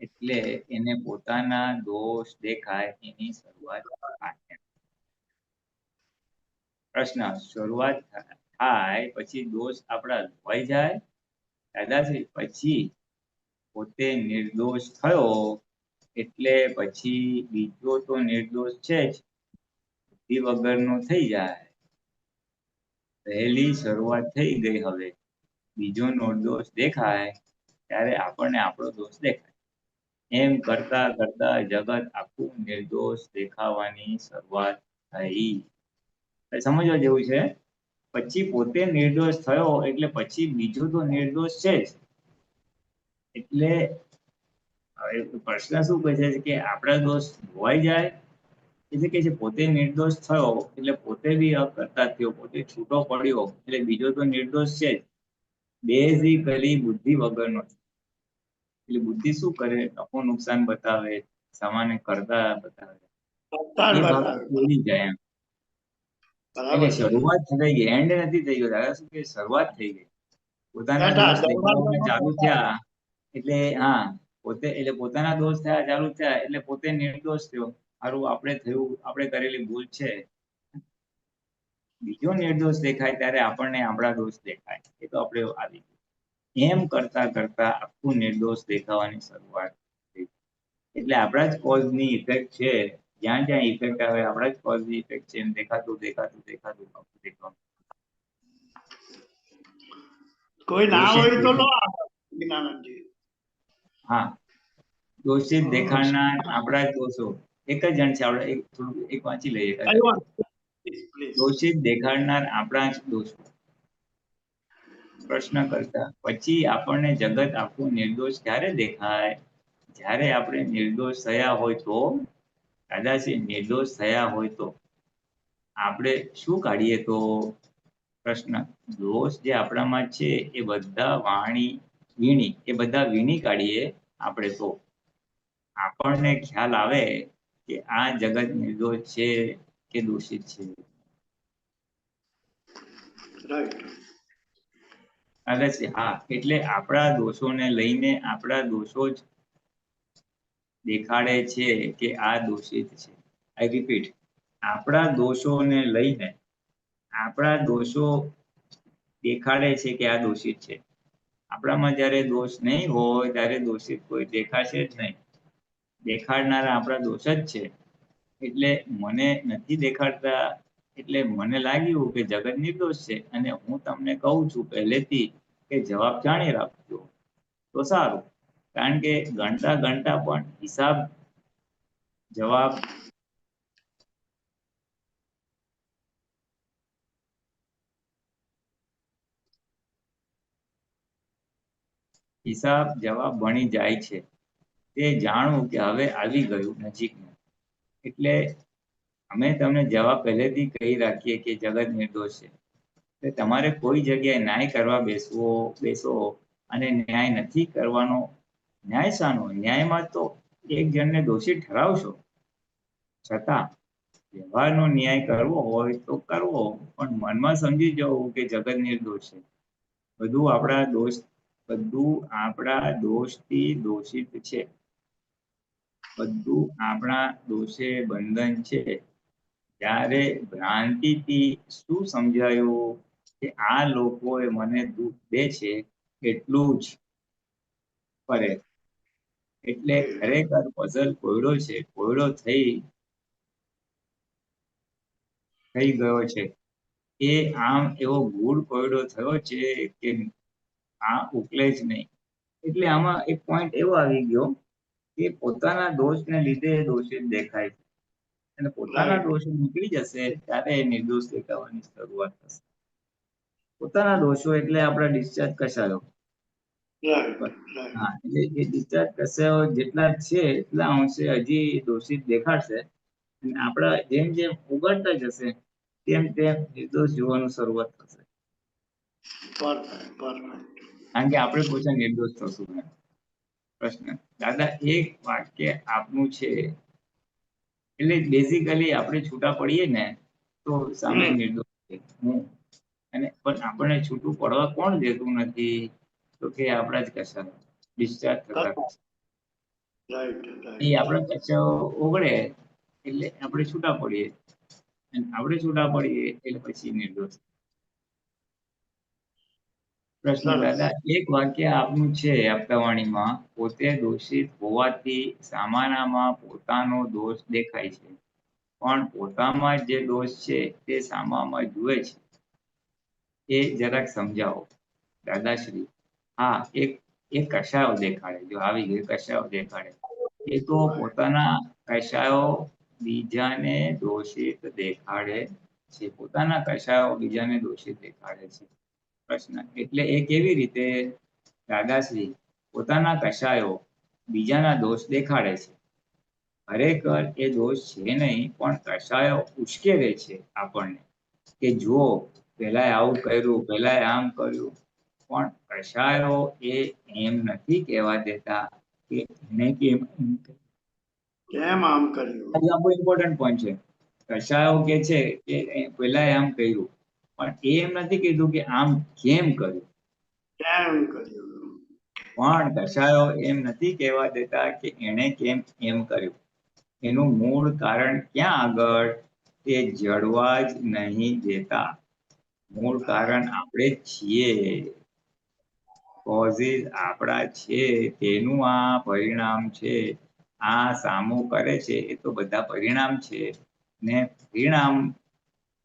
એટલે એને પોતાના દોષ દેખાય એની શરૂઆત થાય. પ્રશ્ન, શરૂઆત થાય પછી દોષ આપણા ધોવાઈ જાય. દાદાશ્રી, પછી પોતે નિર્દોષ થયો એટલે પછી બીજો તો નિર્દોષ છે જ, બુદ્ધિ વગરનો થઈ જાય. પહેલી શરૂઆત થઈ ગઈ, હવે બીજો નિર્દોષ દેખાય ત્યારે આપણને આપણો દોષ દેખાય. એમ કરતા કરતા જગત આખું નિર્દોષ દેખાવાની શરૂઆત થઈ. સમજવા જેવું છે. પછી પોતે નિર્દોષ થયો એટલે પછી બીજો તો નિર્દોષ છે જ. એટલે પ્રશ્ન શું કહે છે કે આપણા દોષ ધોવાઈ જાય, એટલે કે છે પોતે નિર્દોષ થયો એટલે પોતે બી અકર્તા થયો, પોતે છૂટો પડ્યો એટલે બીજો તો નિર્દોષ છે જ. બેઝિકલી બુદ્ધિ વગરનો. એટલે બુદ્ધિ શું કરે, નફો નુકસાન બતાવે, સામાન્ય કરતા બતાવે, એ ભાગ ભૂલી જાય એમ. એટલે શરૂઆત થઈ ગઈ, એન્ડ નથી થઈ ગયો. દાદા શું કે શરૂઆત થઈ ગઈ, પોતાના દોષ દેખાવાના ચાલુ થયા એટલે હા પોતે એટલે પોતાના દોષ થયા ચાલુ થયા એટલે પોતે નિર્દોષ થયો. સારું આપણે કરેલી ભૂલ છે. બીજો નિર્દોષ દેખાય ત્યારે આપણને આપણા દોષ દેખાય, એ તો આપણે આવી ગયું. એમ કરતા કરતા આખું નિર્દોષ દેખાવાની શરૂઆત થઈ. એટલે આપણા જ કોઝની ઇફેક્ટ છે. જ્યાં જ્યાં ઇફેક્ટ આવે આપણા જ કોઝની ઇફેક્ટ છે. દેખાતું કોઈ ના હોય તો લો જ્ઞાનંદજી. હા, દોષિત દેખાડનાર આપણા જ દોષો. એક જ જણ છે, આપણે એક વાંચી લઈએ. દોષિત દેખાડનાર આપણા જ દોષો. પ્રશ્ન કરતા પછી આપણને જગત આખું નિર્દોષ ક્યારે દેખાય? જ્યારે આપણે નિર્દોષ થયા હોય તો. દાદાશ્રી, નિર્દોષ થયા હોય તો આપણે શું કાઢીએ તો? પ્રશ્ન, દોષ જે આપણામાં છે એ બધા વીણી કાઢીએ આપણે તો આપણને ખ્યાલ આવે કે આ જગત નિર્દોષ છે કે દોષિત છે. હા, એટલે આપણા દોષોને લઈને આપણા દોષો જ દેખાડે છે કે આ દોષિત છે. આઈ રિપીટ, આપણા દોષોને લઈને આપણા દોષો દેખાડે છે કે આ દોષિત છે. આપણામાં જ્યારે દોષ નહીં હોય ત્યારે દોષિત કોઈ દેખાશે જ નહીં. દેખાડનારા આપણા દોષ જ છે. એટલે મને નથી દેખાડતા એટલે મને લાગ્યું કે જગત નિર્દોષ છે, અને હું તમને કહું છું પહેલેથી કે જવાબ જાણી રાખજો તો સારું. કારણ કે ગણતા ગણતા પણ હિસાબ જવાબ જવાબ ભણી જાય છે. તે જાણવું કે હવે આવી ગયું નજીકનું. એટલે અમે તમને જવાબ પહેલેથી કહી રાખીએ કે જગત નિર્દોષ છે. એટલે તમારે કોઈ જગ્યાએ ન્યાય કરવા બેસો અને ન્યાય નથી કરવાનો. ન્યાય શાનો? ન્યાયમાં તો એક જણને દોષી ઠરાવશો. છતાં વ્યવહારનો ન્યાય કરવો હોય તો કરવો, પણ મનમાં સમજી જવું કે જગત નિર્દોષ છે. બધું આપણા દોષથી દોષિત છે. બધું આપણા દોષે બંધન છે. ત્યારે ભ્રાંતિથી શું સમજાયું કે આ લોકોએ મને દુઃખ દે છે એટલું જ ફરે. એટલે ખરેખર પઝલ કોયડો છે, કોયડો થઈ ગયો છે. એ આમ એવો ગૂઢ કોયડો થયો છે કે આ ઉકલે જ નહીં. એટલે આમાં એક પોઈન્ટ એવો આવી ગયો કે પોતાના દોષને લીધે દોષિત દેખાય છે, અને પોતાના દોષો નીકળી જશે ત્યારે નિર્દોષ દેખાવાની શરૂઆત થશે. પોતાના દોષો એટલે આપણા ડિસ્ચાર્જ કસાયો. હા, એટલે એ ડિસ્ચાર્જ કસાયો જેટલા છે એટલા અંશે હજી દોષિત દેખાડશે, અને આપણા જેમ જેમ ઉગડતા જશે તેમ તેમ નિર્દોષ જોવાનું શરૂઆત થશે. કારણ કે આપણે પોતા નિર્દોષ થશું. પ્રશ્ન: દાદા, એક વાક્ય આપનું છે એટલે બેઝિકલી આપણે છૂટા પડીએ ને તો સામે નિર્દોષ છે હું, અને પણ આપણને છૂટું પડવા કોણ દેતું નથી? તો કે આપણા જ કસાયો ડિસ્ચાર્જ થતા એ આપણા કસાયો ઓગળે એટલે આપણે છૂટા પડીએ, અને આપણે છૂટા પડીએ એટલે પછી નિર્દોષ. પ્રશ્ન: દાદા, એક વાક્ય આપનું છે આપતાવાણીમાં, પોતે દોષિત હોવાથી સામાનામાં પોતાનો દોષ દેખાય છે, પણ પોતામાં જે દોષ છે તે સામામાં જુએ છે. એ જરાક સમજાવો. દાદાશ્રી: હા, એક કસાયો દેખાડે. જો આવી ગયો કસાયો દેખાડે, એ તો પોતાના કસાયો બીજાને દોષિત દેખાડે છે. પોતાના કસાયો બીજાને દોષિત દેખાડે છે. પ્રશ્ન: એટલે એ કેવી રીતે? દાદાશ્રી: પોતાના કસાયો બીજાના દોષ દેખાડે છે. ખરેખર એ દોષ છે નહીં, પણ કસાયો ઉશ્કેરે છે આપણને કે જુઓ, પેલા આવું કર્યું, પેલા આમ કર્યું. પણ કસાયો એ એમ નથી કહેવા દેતા કે એને કેમ આમ કર્યું. આ બહુ ઇમ્પોર્ટન્ટ પોઈન્ટ છે. કસાયો કે છે કે પેલા આમ કર્યું, પણ એ એમ નથી કીધું કે આમ કેમ કર્યું. પણ કસાયો એમ નથી કહેવા દેતા કે એને કેમ એમ કર્યું. એનું મૂળ કારણ ક્યાં આગળ તે જડવા જ નહીં દેતા. મૂળ કારણ આપણે જ છીએ. કોઝિસ આપણા છે, તેનું આ પરિણામ છે. આ સામું કરે છે એ તો બધા પરિણામ છે, ને પરિણામ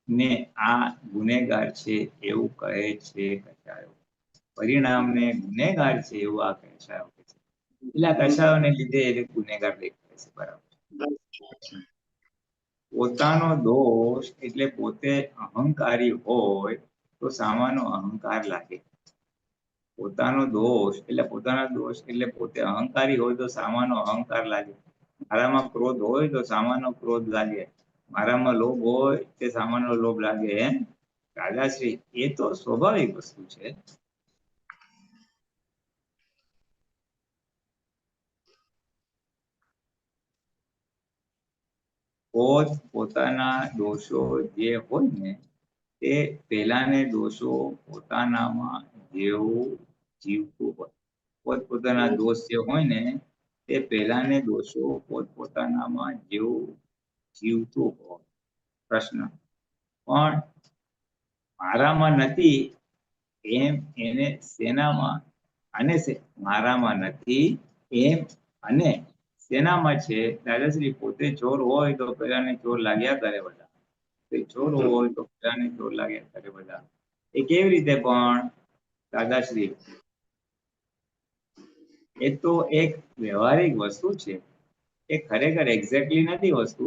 ને આ ગુનેગાર છે એવું કહે છે કસાયો. પરિણામને ગુનેગાર છે એવું આ કસાયો કહે છે. એટલે આ કસાયોને લીધે એ ગુનેગાર દેખાય છે. બરાબર. પોતાનો દોષ એટલે પોતે અહંકારી હોય તો સામાનો અહંકાર લાગે. પોતાના દોષ એટલે પોતે અહંકારી હોય તો સામાનો અહંકાર લાગે. મારામાં ક્રોધ હોય તો સામાનો ક્રોધ લાગે. મારામાં લોભ હોય તે સામાનો લોભ લાગે. એમ દાદાશ્રી, એ તો સ્વાભાવિક વસ્તુ છે. પોતાના દોષો જે હોય ને તે પેલાને દોષો પોતાનામાં જેવું જીવતું હોય. પોતપોતાના દોષ જે હોય ને તે પેલાને દોષો પોતપોતાનામાં જેવું જીવતું હોય. પ્રશ્ન: પણ મારામાં નથી એમ એને શેનામાં અને મારામાં નથી એમ અને શેનામાં છે? દાદાશ્રી પોતે ચોર હોય તો પેલાને ચોર લાગ્યા કરે બધા, તે ચોર હોય તો પેલાને ચોર લાગ્યા કરે બધા. એ કેવી રીતે પણ દાદાશ્રી? એ તો એક વ્યવહારિક વસ્તુ છે, એ ખરેખર એક્ઝેક્ટલી નથી વસ્તુ.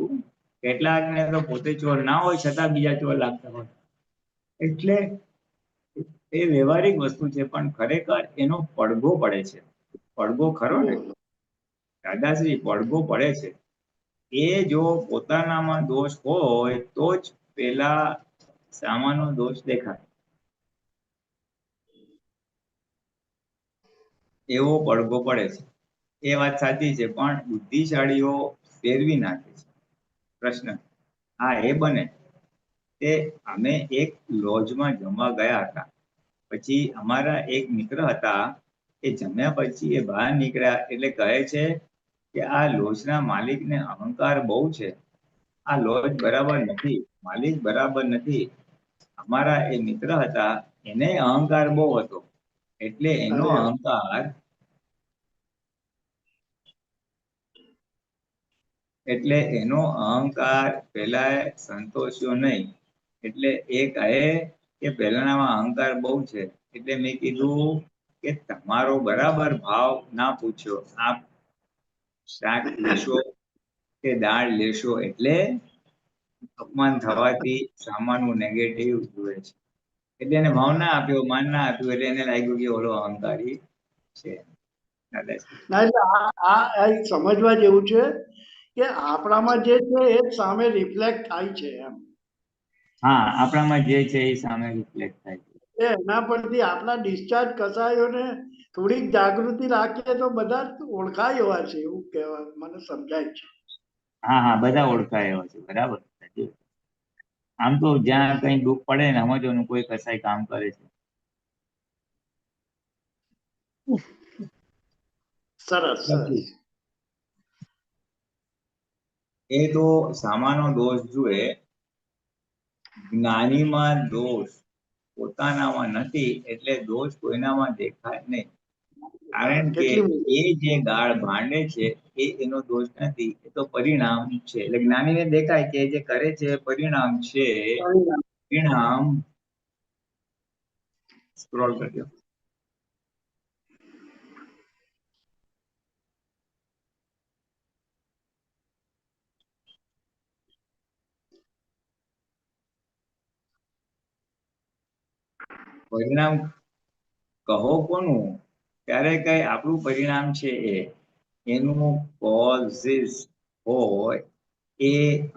કેટલાકને તો પોતે ચોર ના હોય છતાં બીજા ચોર લાગતા હોય, એટલે એ વ્યવહારિક વસ્તુ છે, પણ ખરેખર એનો પડઘો પડે છે. પડઘો ખરો ને દાદાશ્રી, પડઘો પડે છે. એ જો પોતાનામાં દોષ હોય તો જ પેલા સામાનો દોષ દેખાય, એવો પડઘો પડે છે. એ વાત સાચી છે, પણ બુદ્ધિશાળીઓ ફેરવી નાખે છે પ્રશ્ન. હા, એ બને. તે અમે એક લોજમાં જમવા ગયા હતા, પછી અમારા એક મિત્ર હતા, એ જમ્યા પછી એ બહાર નીકળ્યા એટલે કહે છે કે આ લોજના માલિકને અહંકાર બહુ છે, આ લોજ બરાબર નથી, માલિક બરાબર નથી. અમારા એ મિત્ર હતા, એને અહંકાર બહુ હતો, એટલે એનો અરે અહંકાર પેલા સંતોષ્યો નહીં. એટલે એ કહે કે પહેલાનામાં અહંકાર બહુ છે. એટલે મેં કીધું કે તમારો બરાબર ભાવ ના પૂછ્યો, આપ શાક લેશો કે દાળ લેશો, એટલે અપમાન થવાથી સામાનું નેગેટિવ જુએ છે. એટલે એને ભાવ ના આપ્યો, માન ના આપ્યું, એટલે એને લાગ્યું કે ઓલો અહંકારી છે. દાદાશ્રી, ના એટલે આ એક સમજવા જેવું છે કે આપણામાં જે છે એ જ સામે રિફ્લેક્ટ થાય છે એમ. હા, આપણામાં જે છે એ સામે રિફ્લેક્ટ થાય છે. એના પરથી આપણા ડિસ્ચાર્જ કસાયોને થોડીક જાગૃતિ રાખીએ તો બધા જ ઓળખાય એવા છે એવું કહેવા મને સમજાય છે. હા હા, બધા ઓળખાય એવા છે, બરાબર. સાચી વાત. આમ તો જ્યાં કઈ દુઃખ પડે ને સમજવાનું કોઈ કસાય કામ કરે છે. સરસ સરસ. એ તો સામાનો દોષ જુએ, જ્ઞાનીમાં દોષ પોતાનામાં નથી, એટલે દોષ કોઈનામાં દેખાય નહીં. કારણ કે કેટલી એ જે ગાળ ભાંડે છે એ એનો દોષ નથી, એ તો પરિણામ છે. એટલે જ્ઞાનીને દેખાય કે જે કરે છે એ પરિણામ છે. પરિણામ સ્ક્રોલ કરજો. પરિણામ કહો કોનું? ત્યારે કઈ આપણું પરિણામ છે એ, એનું કોઝિસ હોય એ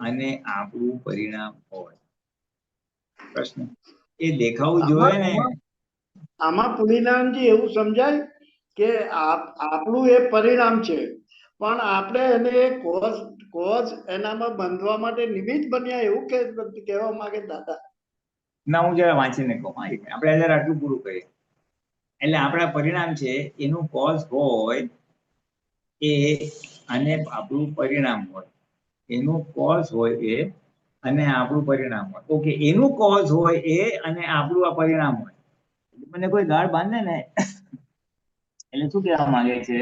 અને આપણું પરિણામ હોય. પ્રશ્ન એ દેખાવું જોઈએ ને. આમાં પુલિનાનજી એવું સમજાય કે આપણું એ પરિણામ છે, પણ આપણે એને કોઝ કોઝ એનામાં બંધવા માટે નિમિત્ત બન્યા એવું કહેવા માંગે દાદા. ના, હું જરા વાંચીને કહું. હા, આપણે જરા આટલું પૂરું કરીએ. એટલે આપણા પરિણામ છે એનું કોઝ હોય એ અને આપણું પરિણામ હોય, એનું કોઝ હોય એ અને આપણું પરિણામ હોય. ઓકે, એનું કોઝ હોય એ અને આપણું આ પરિણામ હોય. મને કોઈ ગાળ બાંધે ને એટલે શું કહેવા માંગે છે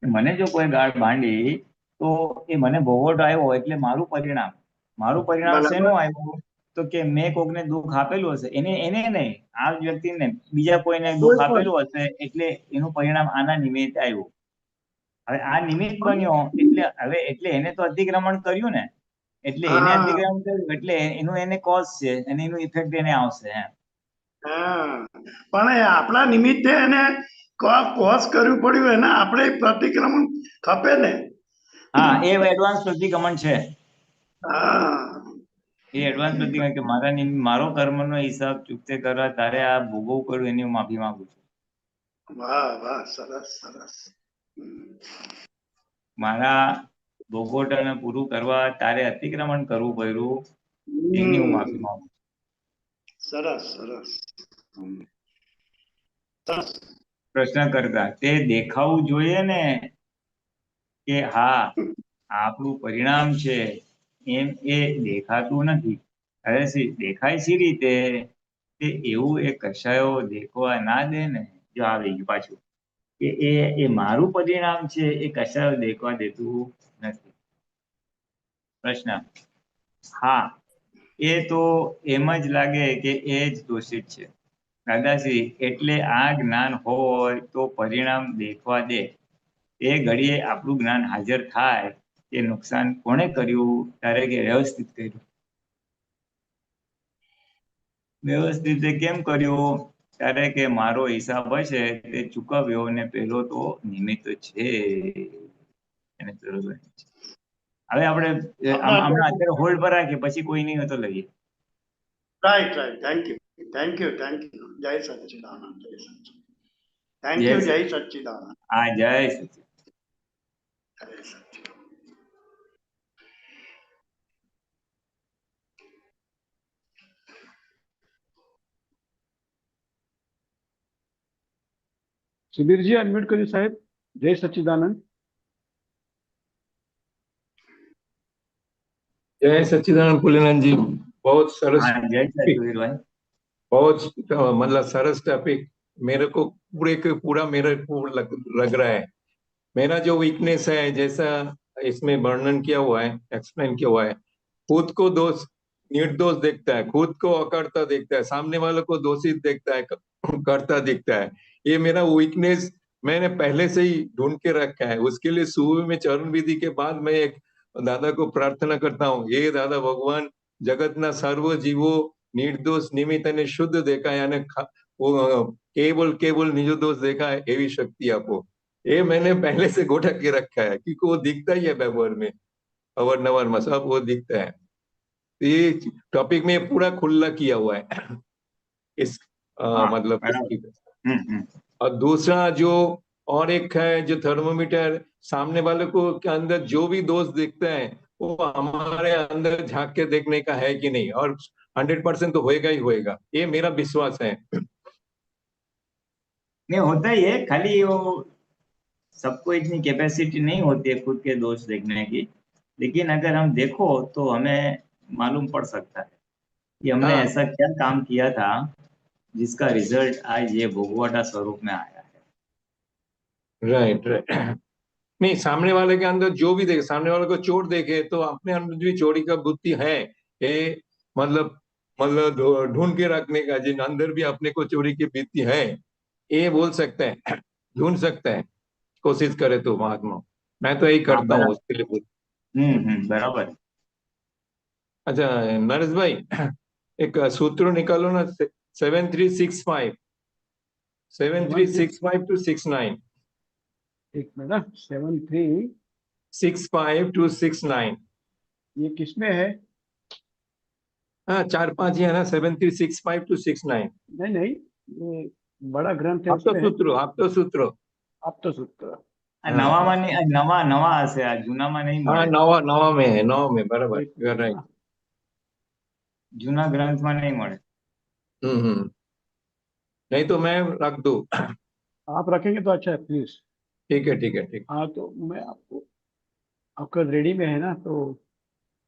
કે મને જો કોઈ ગાળ બાંધી તો એ મને ભોગવટો આવ્યો એટલે મારું પરિણામ. મારું પરિણામ બરાબર. શેનું આવ્યું? તો કે મેં કોકને દુઃખ આપેલું હશે, એને નહીં, આ વ્યક્તિને બીજા કોઈને દુઃખ કોઈ પણ આપેલું હશે, એટલે એનું પરિણામ આના નિમિત્તે આવ્યું. હવે આ નિમિત્ત બન્યો એટલે એટલે એને તો અતિક્રમણ કર્યું ને, એટલે એને હા અતિક્રમણ કર્યું એટલે એનું એને કોઝ છે અને એનું ઇફેક્ટ એને આવશે એમ. હા, પણ એ આપણા નિમિત્તે એને કોસ કરવું પડ્યું, એને આપણે પ્રતિક્રમણ ખપે ને. હા, એ એડવાન્સ પ્રતિક્રમણ છે. હા એ એડવાન્સ પ્રતિક્રમણ કે મારો કર્મનો હિસાબ ચૂકતે કરવા તારે આ ભોગવવું પડ્યું, એની હું માફી માંગુ છું. વાહ વાહ, સરસ સરસ. મારા ભોગવટાને પૂરું કરવા તારે અતિક્રમણ કરવું પડ્યું, એની હું માફી હમ, માંગુ છું. સરસ સરસ. સરસ. પ્રશ્ન કરતા તે દેખાવું જોઈએ ને કે હા આપણું પરિણામ છે, એમ એ દેખાતું નથી. હવે દેખાય સી રીતે? તે એવું એ કશાયો દેખવા ના દે ને, જો આવી ગયું પાછું કે એ મારું પરિણામ છે એ કશાયો દેખવા દેતું નથી. પ્રશ્ન: હા, એ તો એમ જ લાગે કે એ જ દોષિત છે. દાદાશ્રી, એટલે આ જ્ઞાન હોય તો પરિણામ દેખવા દે. એ ઘડીએ આપણું જ્ઞાન હાજર થાય કે નુકસાન કોણે કર્યું, ત્યારે કે વ્યવસ્થિત કર્યું. વ્યવસ્થિત કેમ કર્યું? ત્યારે કે મારો હિસાબ હશે તે ચૂકવ્યો ને પેલો તો નિમિત્ત છે. એને પેલો તો નિમિત્ત છે. હવે આપણે હમણાં અત્યારે હોલ્ડ પર રાખીએ, પછી કોઈ નહીં હોય તો લઈએ. Right right, thank you. જય સચ્ચિદાનંદ, જય સચ્ચિદાનંદ. થેન્ક જય યુ, જય સચ્ચિદાનંદ. સચ્ચિદાનંદ, હા, જય સચ્ચિદાનંદ. જય સચ્ચિદાનંદ. સુધીરજી અનમ્યુટ કર્યું સાહેબ. જય સચ્ચિદાનંદ. जय सच्चिदानंद पुलिनंद जी, बहुत सरस હા, જય टॉपिक, સચ્ચિદાनंद. बहुत मतलब सरस टॉपिक। मेरे को पूरे के पूरा मेरे को लग रहा है। मेरा जो वीकनेस है, जैसा इसमें वर्णन किया हुआ है, एक्सप्लेन किया हुआ है, खुद को दोष निर्दोष देखता है, खुद को अकर्ता देखता है, सामने वालों को दोषित देखता है, करता दिखता है। ये मेरा वीकनेस मैंने पहले से ही ढूंढ के रखा है। उसके लिए सुबह में चरण विधि के बाद मैं एक दादा को प्रार्थना करता हूँ, ये दादा भगवान जगतना सर्व जीवो निर्दोष निमित्त અને શુદ્ધ દેખાય અને केवल निजो दोष देखा है, एवी शक्ति आपको। ये मैंने पहले से गोटा के रखा है, क्योंकि वो दिखता ही है व्यवहार में, अवर में सब वो दिखता है। ये टॉपिक में पूरा खुला किया हुआ है इस हाँ, मतलब बराबर। इसकी। और दूसरा जो और एक है, जो थर्मोमीटर सामने वाले को के अंदर जो भी दोष दिखता है वो हमारे अंदर झांक के देखने का है कि नहीं, और 100% तो होएगा ही होएगा, ये मेरा विश्वास है। नहीं, होता ही है, खाली वो सबको इतनी कैपेसिटी नहीं होती है खुद के दोष देखने की। लेकिन अगर हम देखो तो हमें मालूम पड़ सकता है कि हमने हाँ। ऐसा क्या काम किया था जिसका रिजल्ट आज ये भोगवटा स्वरूप में आया है। राइट। नहीं, सामने वाले के अंदर जो भी देखे, सामने वाले को चोट देखे तो अपने अंदर भी चोरी का बुद्धि है, ये मतलब ढूंढ के रखने का, जिन अंदर भी अपने को चोरी की बुद्धि है, ये बोल सकते हैं, ढूंढ सकते हैं, कोशिश करे तो महात्मा। मैं तो यही हाँ, करता हूँ उसके लिए। बराबर। अच्छा नरेश भाई, एक सूत्र निकालो ना, 7365 to 69। एक मिनट ना, 73 65 to 69। ये किसमें है? हाँ, 4-5 ही है ना, 7365 to 69। नहीं नहीं, ये बड़ा ग्रंथ है, उसमें है। आप तो सूत्र आप तो सूत्र। આ નવામાં નહીં, આ નવા હશે, આ જૂનામાં નહીં हाँ, મળે। नवा में है, नवा में, बराबर, एक यू आर मिनट राइट। ना। જૂના ગ્રંથમાં નહીં મળે। नहीं तो मैं रख दूं। आप रखेंगे तो अच्छा है, प्लीज। ठीक है, ठीक है, ठीक। हाँ, तो मैं आपको, आपका रेडी में है ना, तो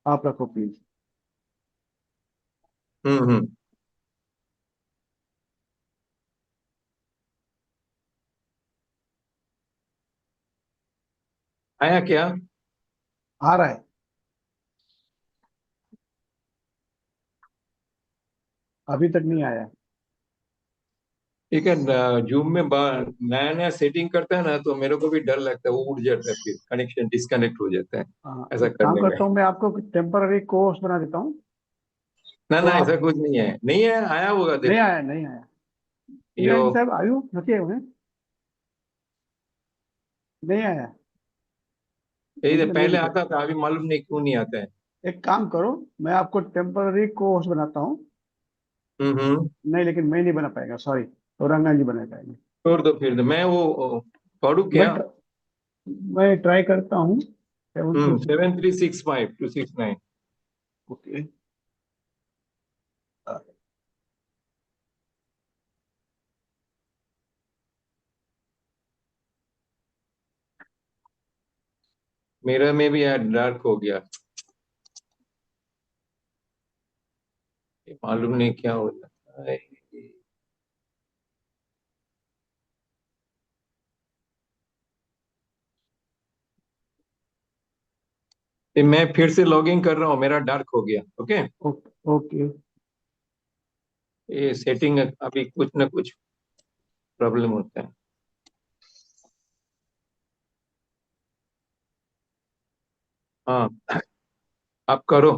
आप रखो प्लीज। हम्म। आया क्या? आ रहा है, अभी तक नहीं आया। ठीक है। जूम में नया नया सेटिंग करता है ना, तो मेरे को भी डर लगता है, वो उड़ जाता है, फिर कनेक्शन डिस्कनेक्ट हो जाता है हाँ, ऐसा एक काम करने में। करता हूँ, मैं आपको टेम्पररी कोर्स बना देता हूँ। ना तो ना, आप, ऐसा कुछ नहीं है, नहीं है, आया होगा नहीं देखो। आया, नहीं आया। यो, साहब आयु નથી આવ્યું ને? नहीं आया। ये मतलब पहले नहीं, आता था, अभी मालूम नहीं क्यों नहीं आता है। एक काम करो, मैं आपको टेम्पररी कोर्स बनाता हूँ। हम्म। नहीं, लेकिन मैं नहीं बना पाएगा, सॉरी, तो रंगा जी बना पाएंगे। छोड़ दो फिर, मैं वो पढ़ू मैं क्या? मैं ट्राई करता हूँ। 7365 to 69। ओके। मेरा में भी यार डार्क हो गया, ये मालूम नहीं क्या हो जाता है। ये मैं फिर से लॉगिन कर रहा हूँ, मेरा डार्क हो गया। ओके, ओके ये सेटिंग अभी कुछ ना कुछ प्रॉब्लम होता है। हाँ, आप करो।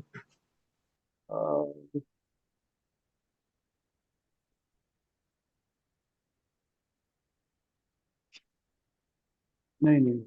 नहीं नहीं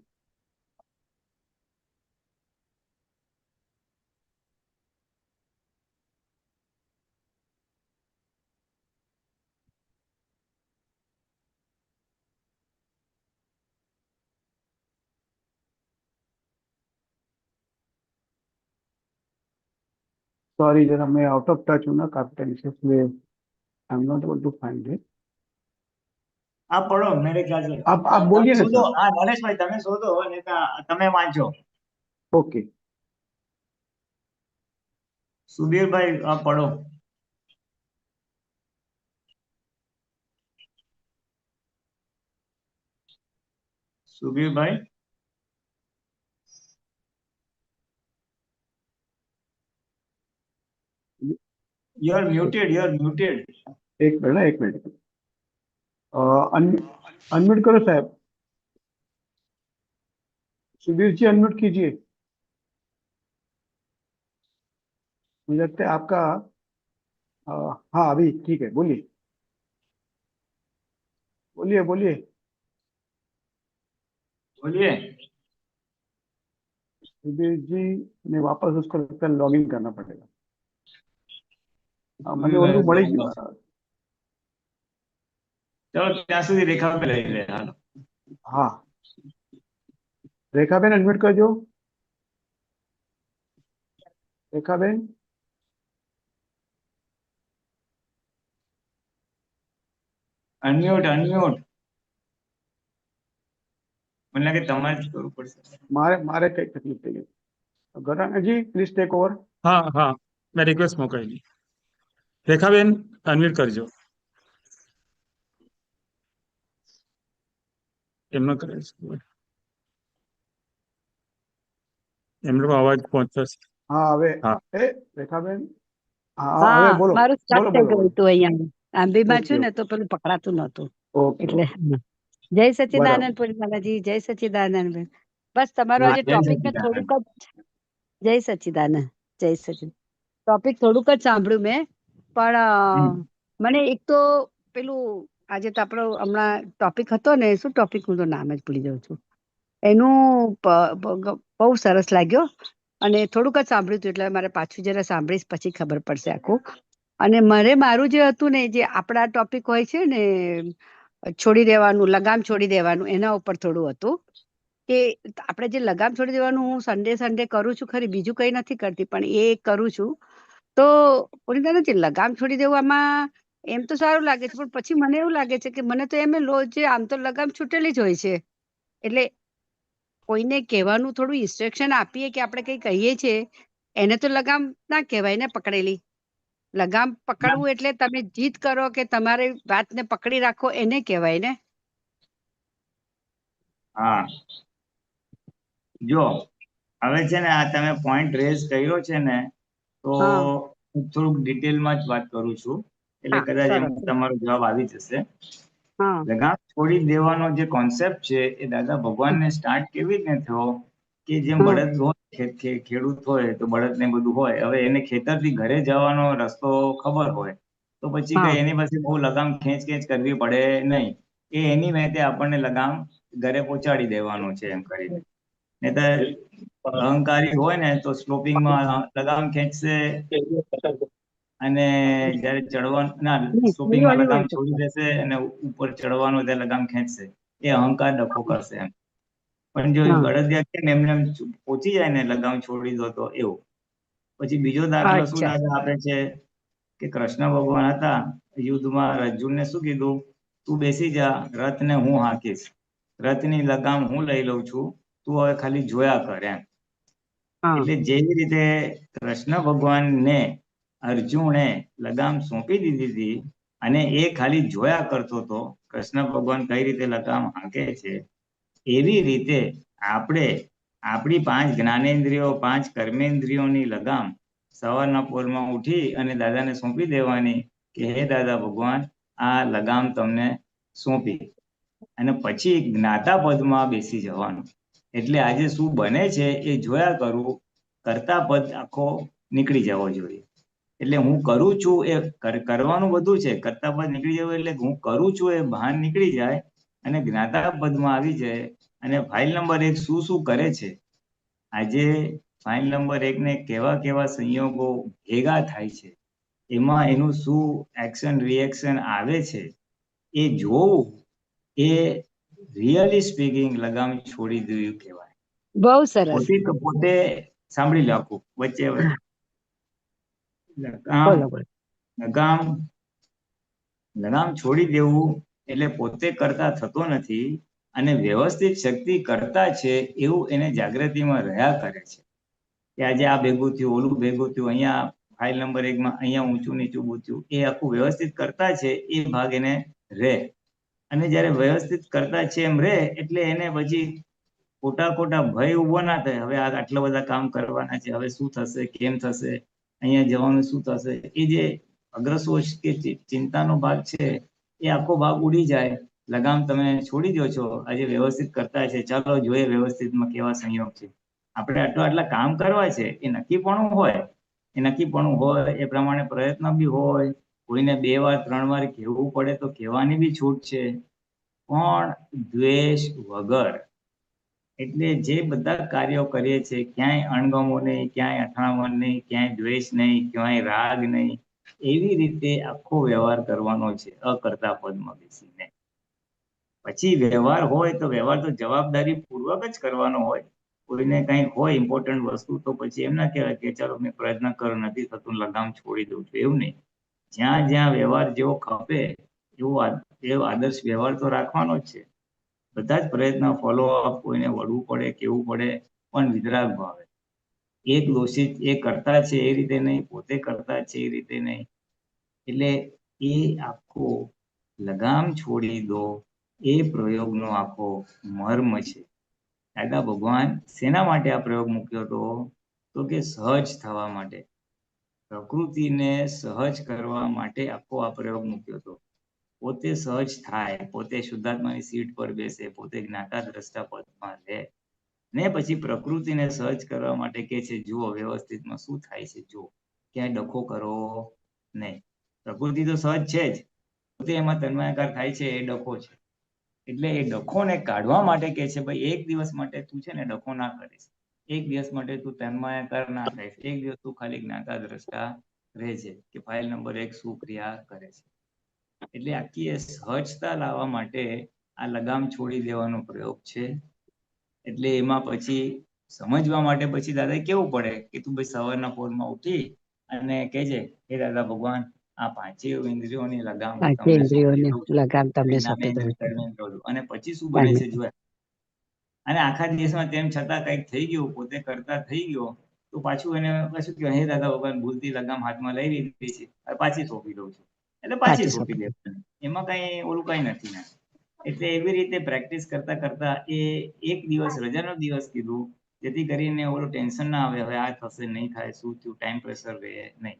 सॉरी, जरा मैं आउट ऑफ टच हूँ ना काफी टाइम से, इसलिए I am not able to find it. आप पढ़ो, मेरे ख्याल से आप बोलिए ना શોધો। सर। હા નરેશભાઈ તમે શોધો અને તમે વાંચો। ओके, સુધીરભાઈ આપ પढ़ो। સુધીરભાઈ you are muted, you are muted। एक मिनट ना, एक मिनट। अनम्यूट करो साहब, सुधीर जी अनम्यूट कीजिए। मुझे लगता है आपका हाँ अभी ठीक है, बोलिए बोलिए बोलिए। बोलिए। सुधीर जी ने वापस उसको लगता है लॉग इन करना पड़ेगा। મને ઓલું મળી ગયું। ચલો ત્યાં સુધી રેખા पे લઈ લે હાલો। हाँ, रेखा बेन अनम्यूट कर दो। रेखा बेन, અનમ્યુટ અનમ્યુટ મને લાગે તમારે જ કરવું પડશે। मारे मारे कई तकलीफ થઈ ગઈ। ગરાના जी પ્લીઝ ટેક ઓવર। હા હા, મેં રિક્વેસ્ટ મોકલી। રેખાબેન અનમ્યુટ કરજો, એમનો કરે છે, એમનો અવાજ પહોંચતો છે। हाँ હવે હા એ રેખા બેન, हाँ હા હવે બોલો મારું સ્ટક બોલો થઈ બોલો ગયું બોલો। હતું અહીંયા આંબીમાં ઓકે છું ને તો પેલું પકડાતું નહોતું ઓકે એટલે ઓકે જય બરાબર। સચ્ચિદાનંદ પૂર્ણિમાજી, જય સચ્ચિદાનંદ। બસ તમારું હા આજે જય ટોપિક મેં સચ્ચિદાનંદ। થોડુંક જ જય સચ્ચિદાનંદ, જય સચ્ચિદાનંદ ટોપિક થોડુંક જ સાંભળ્યું મેં, પણ મને એક તો પેલું આજે તો આપણો હમણાં ટોપિક હતો ને, શું ટોપિક, હું તો નામ જ ભૂલી જાઉં છું એનું, બહુ સરસ લાગ્યો અને થોડુંક જ સાંભળ્યું હતું એટલે મારે પાછું જરા સાંભળીશ પછી ખબર પડશે આખું। અને મારું જે હતું ને, જે આપણા ટોપિક હોય છે ને છોડી દેવાનું, લગામ છોડી દેવાનું, એના ઉપર થોડું હતું કે આપણે જે લગામ છોડી દેવાનું, હું સન્ડે કરું છું ખરી, બીજું કંઈ નથી કરતી પણ એ કરું છું। તો પૂર્ણિમાને જે લગામ છોડી દેવું આમાં એમ તો સારું લાગે છે, પણ પછી મને એવું લાગે છે કે મને તો એમ જે આમ તો લગામ છૂટેલી જ હોય છે, એટલે કોઈને કહેવાનું થોડું ઇન્સ્ટ્રક્શન આપીએ કે આપણે કંઈ કહીએ છીએ એને તો લગામ ના કહેવાય ને પકડેલી। લગામ પકડવું એટલે તમે જીદ કરો કે તમારી વાતને પકડી રાખો એને કહેવાય ને। હા જો હવે છે ને આ તમે પોઈન્ટ રેઝ કર્યો છે ને, તો હા હું થોડુંક ડિટેલમાં જ વાત કરું છું, એટલે હા કદાચ એમાં સરસ તમારો જવાબ આવી જશે। હા લગામ છોડી દેવાનો જે કોન્સેપ્ટ છે એ દાદા ભગવાનને સ્ટાર્ટ કેવી રીતે થયો કે જેમ હા બળદ હોય, ખેડૂત હોય તો બળદ ને બધું હોય, હવે એને ખેતરથી ઘરે જવાનો રસ્તો ખબર હોય તો પછી હા કઈ એની પાસે બહુ લગામ ખેંચ કરવી પડે નહીં, એ એની મેતે આપણને લગામ ઘરે પહોંચાડી દેવાનું છે એમ કરીને। નહીંતર અહંકારી હોય ને તો સ્લોપિંગમાં લગામ ખેંચશે અને જયારે ચડવાનું ના નહીં, સ્લોપિંગમાં ઓલી લગામ હોય તો છોડી દેશે અને ઉપર ચડવાનું ત્યારે લગામ ખેંચશે, એ અહંકાર ડખો કરશે એમ। પણ જો હા બળદિયા કેમ એમને એમ પહોંચી જાય ને લગામ છોડી દો તો એવું। પછી બીજો દાખલો શું અચ્છા દાદા આપે છે કે કૃષ્ણ ભગવાન હતા યુદ્ધમાં, અર્જુનને શું કીધું, તું બેસી જા, રથને હું હાંકીશ, રથની લગામ હું લઈ લઉં છું, તું હવે ખાલી જોયા કર એમ। હા એટલે જેવી રીતે કૃષ્ણ ભગવાનને અર્જુને લગામ સોંપી દીધી હતી અને એ ખાલી જોયા કરતો હતો કૃષ્ણ ભગવાન કઈ રીતે લગામ હાંકે છે, એવી રીતે આપણે આપણી 5 જ્ઞાનેન્દ્રિયો 5 કર્મેન્દ્રિયોની લગામ સવારના પોરમાં ઉઠી અને દાદાને સોંપી દેવાની કે હે દાદા ભગવાન, આ લગામ તમને સોંપી, અને પછી જ્ઞાતા પદમાં બેસી જવાનું. એટલે આજે શું બને છે એ જોયા કરવું, કરતા પદ આખો નીકળી જવો જોઈએ. એટલે હું કરું છું એ કરવાનું બધું છે, કરતા પદ નીકળી જવું એટલે હું કરું છું એ ભાન નીકળી જાય અને જ્ઞાતા પદમાં આવી જાય. અને ફાઇલ નંબર 1 શું શું કરે છે, આજે ફાઇલ નંબર 1 ને કેવા કેવા સંયોગો ભેગા થાય છે, એમાં એનું શું એક્શન રિએક્શન આવે છે એ જોવું, એ રિયલી સ્પીકિંગ લગામ છોડી દેવું કહેવાય. બહુ સરસ. પોતે સાંભળી રાખવું વચ્ચે હા, લગામ બોલો બોલો. લગામ છોડી દેવું એટલે પોતે કરતા થતો નથી અને વ્યવસ્થિત શક્તિ કરતા છે એવું એને જાગૃતિમાં રહ્યા કરે છે કે આજે આ ભેગું થયું, ઓલું ભેગું થયું, અહીંયા ફાઇલ નંબર 1 માં અહીંયા ઊંચું નીચું બૂચ્યું, એ આખું વ્યવસ્થિત કરતા છે એ ભાગ એને રહે. અને જ્યારે વ્યવસ્થિત કરતા છે એમ રહે એટલે એને પછી ખોટા ભય ઉભો ના થાય. હવે આટલા બધા કામ કરવાના છે, હવે શું થશે, કેમ થશે, અહીંયા જવાનું શું થશે, એ જે અગ્રસોચ કે ચિંતાનો ભાગ છે એ આખો ભાગ ઉડી જાય. લગામ તમે છોડી દો છો, આજે વ્યવસ્થિત કરતા છે, ચાલો જોઈએ વ્યવસ્થિતમાં કેવા સંયોગ છે. આપણે આટલા કામ કરવા છે એ નક્કીપણું હોય, એ પ્રમાણે પ્રયત્ન બી હોય, કોઈને 2 વાર 3 વાર કહેવું પડે તો કહેવાની બી છૂટ છે, પણ દ્વેષ વગર. એટલે જે બધા કાર્યો કરીએ છીએ ક્યાંય અણગમો નહીં, ક્યાંય અથડામણ નહીં, ક્યાંય દ્વેષ નહીં, ક્યાંય રાગ નહીં, એવી રીતે આખો વ્યવહાર કરવાનો છે અકર્તા પદમાં બેસીને. પછી વ્યવહાર હોય તો વ્યવહાર તો જવાબદારી પૂર્વક જ કરવાનો હોય. કોઈને કઈ હોય ઇમ્પોર્ટન્ટ વસ્તુ તો પછી એમ ના કહેવાય કે ચાલો મેં પ્રયત્ન કર્યો નથી થતું, લગામ છોડી દઉં છું, એવું નહીં. જ્યાં જ્યાં વ્યવહાર જેવો ખપે એવો આદર્શ વ્યવહાર તો રાખવાનો જ છે. બધા જ પ્રયત્ન ફોલો અપ, કોઈને વળવું પડે, કેવું પડે, પણ વિતરાગ ભાવે. એક દોષિત એ કરતા છે એ રીતે નહીં, પોતે કરતા છે એ રીતે નહીં. એટલે એ આખો લગામ છોડી દો એ પ્રયોગનો આખો મર્મ છે. દાદા ભગવાન શેના માટે આ પ્રયોગ મૂક્યો હતો? તો કે સહજ થવા માટે, પ્રકૃતિને સહજ કરવા માટે આખો આ પ્રયોગ મૂક્યો હતો. પોતે સહજ થાય, પોતે શુદ્ધાત્માની સીટ પર બેસે, પોતે જ્ઞાતા દ્રષ્ટા પદમાં રહે, ને પછી પ્રકૃતિને સહજ કરવા માટે કે છે જુઓ વ્યવસ્થિતમાં શું થાય છે, જુઓ, ક્યાંય ડખો કરો નહીં. પ્રકૃતિ તો સહજ છે જ, પોતે એમાં તન્માયાકાર થાય છે, એ ડખો છે. એટલે એ ડખોને કાઢવા માટે કે છે ભાઈ 1 દિવસ માટે તું છે ને ડખો ના કરીશ, 1 દિવસ માટે તું તન્માયાકાર ના થઈશ, 1 દિવસ તું ખાલી જ્ઞાતા દ્રષ્ટા રહે છે કે ફાઇલ નંબર 1 શું ક્રિયા કરે છે. એટલે આખી એ સહજતા લાવવા માટે આ લગામ છોડી દેવાનો પ્રયોગ છે. એટલે એમાં પછી સમજવા માટે પછી દાદા કેવું પડે કે તું ભાઈ સવારના પોરમાં ઉઠી અને કહેજે હે દાદા ભગવાન, આ 5 ઇન્દ્રિયોની લગામ હું 5 તમને સોંપી ઇન્દ્રિયોની દઉં છું, લગામ તમને સોંપી દઉં છું. અને પછી શું બને છે જોયા. અને આખા દિવસમાં તેમ છતાં કંઈક થઈ ગયું, પોતે કરતા થઈ ગયો, તો પાછું એને પાછું કે હે દાદા ભગવાન, ભૂલથી લગામ હાથમાં લઈ લીધી છે, પાછી સોંપી દઉં છું, એટલે પાછી સોંપી દેવાની. એમાં કઈ ઓલું કઈ નથી ને. એટલે એવી રીતે પ્રેક્ટિસ કરતા કરતા એ 1 દિવસ રજાનો દિવસ કીધું, જેથી કરીને ઓલું ટેન્શન ના આવે, હવે આ થશે નહીં થાય, શું થયું, ટાઈમ પ્રેશર રહે નહીં.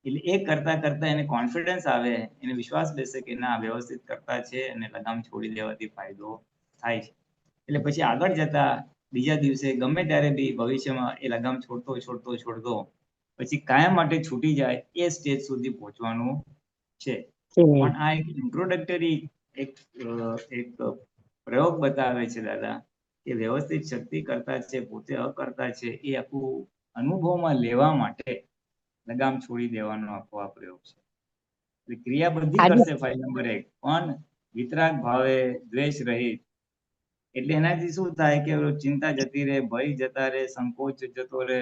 એટલે એ કરતા કરતા એને કોન્ફિડન્સ આવે, એને વિશ્વાસ બેસે કે ના વ્યવસ્થિત કરતા છે અને લગામ છોડી દેવાથી ફાયદો થાય છે. એટલે પછી આગળ જતા બીજા દિવસે ગમે ત્યારે બી ભવિષ્યમાં એ લગામ છોડતો પછી કાયમ માટે છૂટી જાય એ સ્ટેજ સુધી પહોંચવાનું છે. પણ આ એક ઇન્ટ્રોડક્ટરી એક પ્રયોગ બતાવે છે દાદા કે વ્યવસ્થિત શક્તિ કરતા છે, પોતે અકર્તા છે, એ આખું અનુભવમાં લેવા માટે લગામ છોડી દેવાનો આખો આ પ્રયોગ છે. એટલે ક્રિયા બધી કરશે ફાઇલ નંબર 1, પણ વિતરાગ ભાવે, દ્વેષ રહિત. એટલે એનાથી શું થાય કે ચિંતા જતી રહે, ભય જતા રહે, સંકોચ જતો રહે,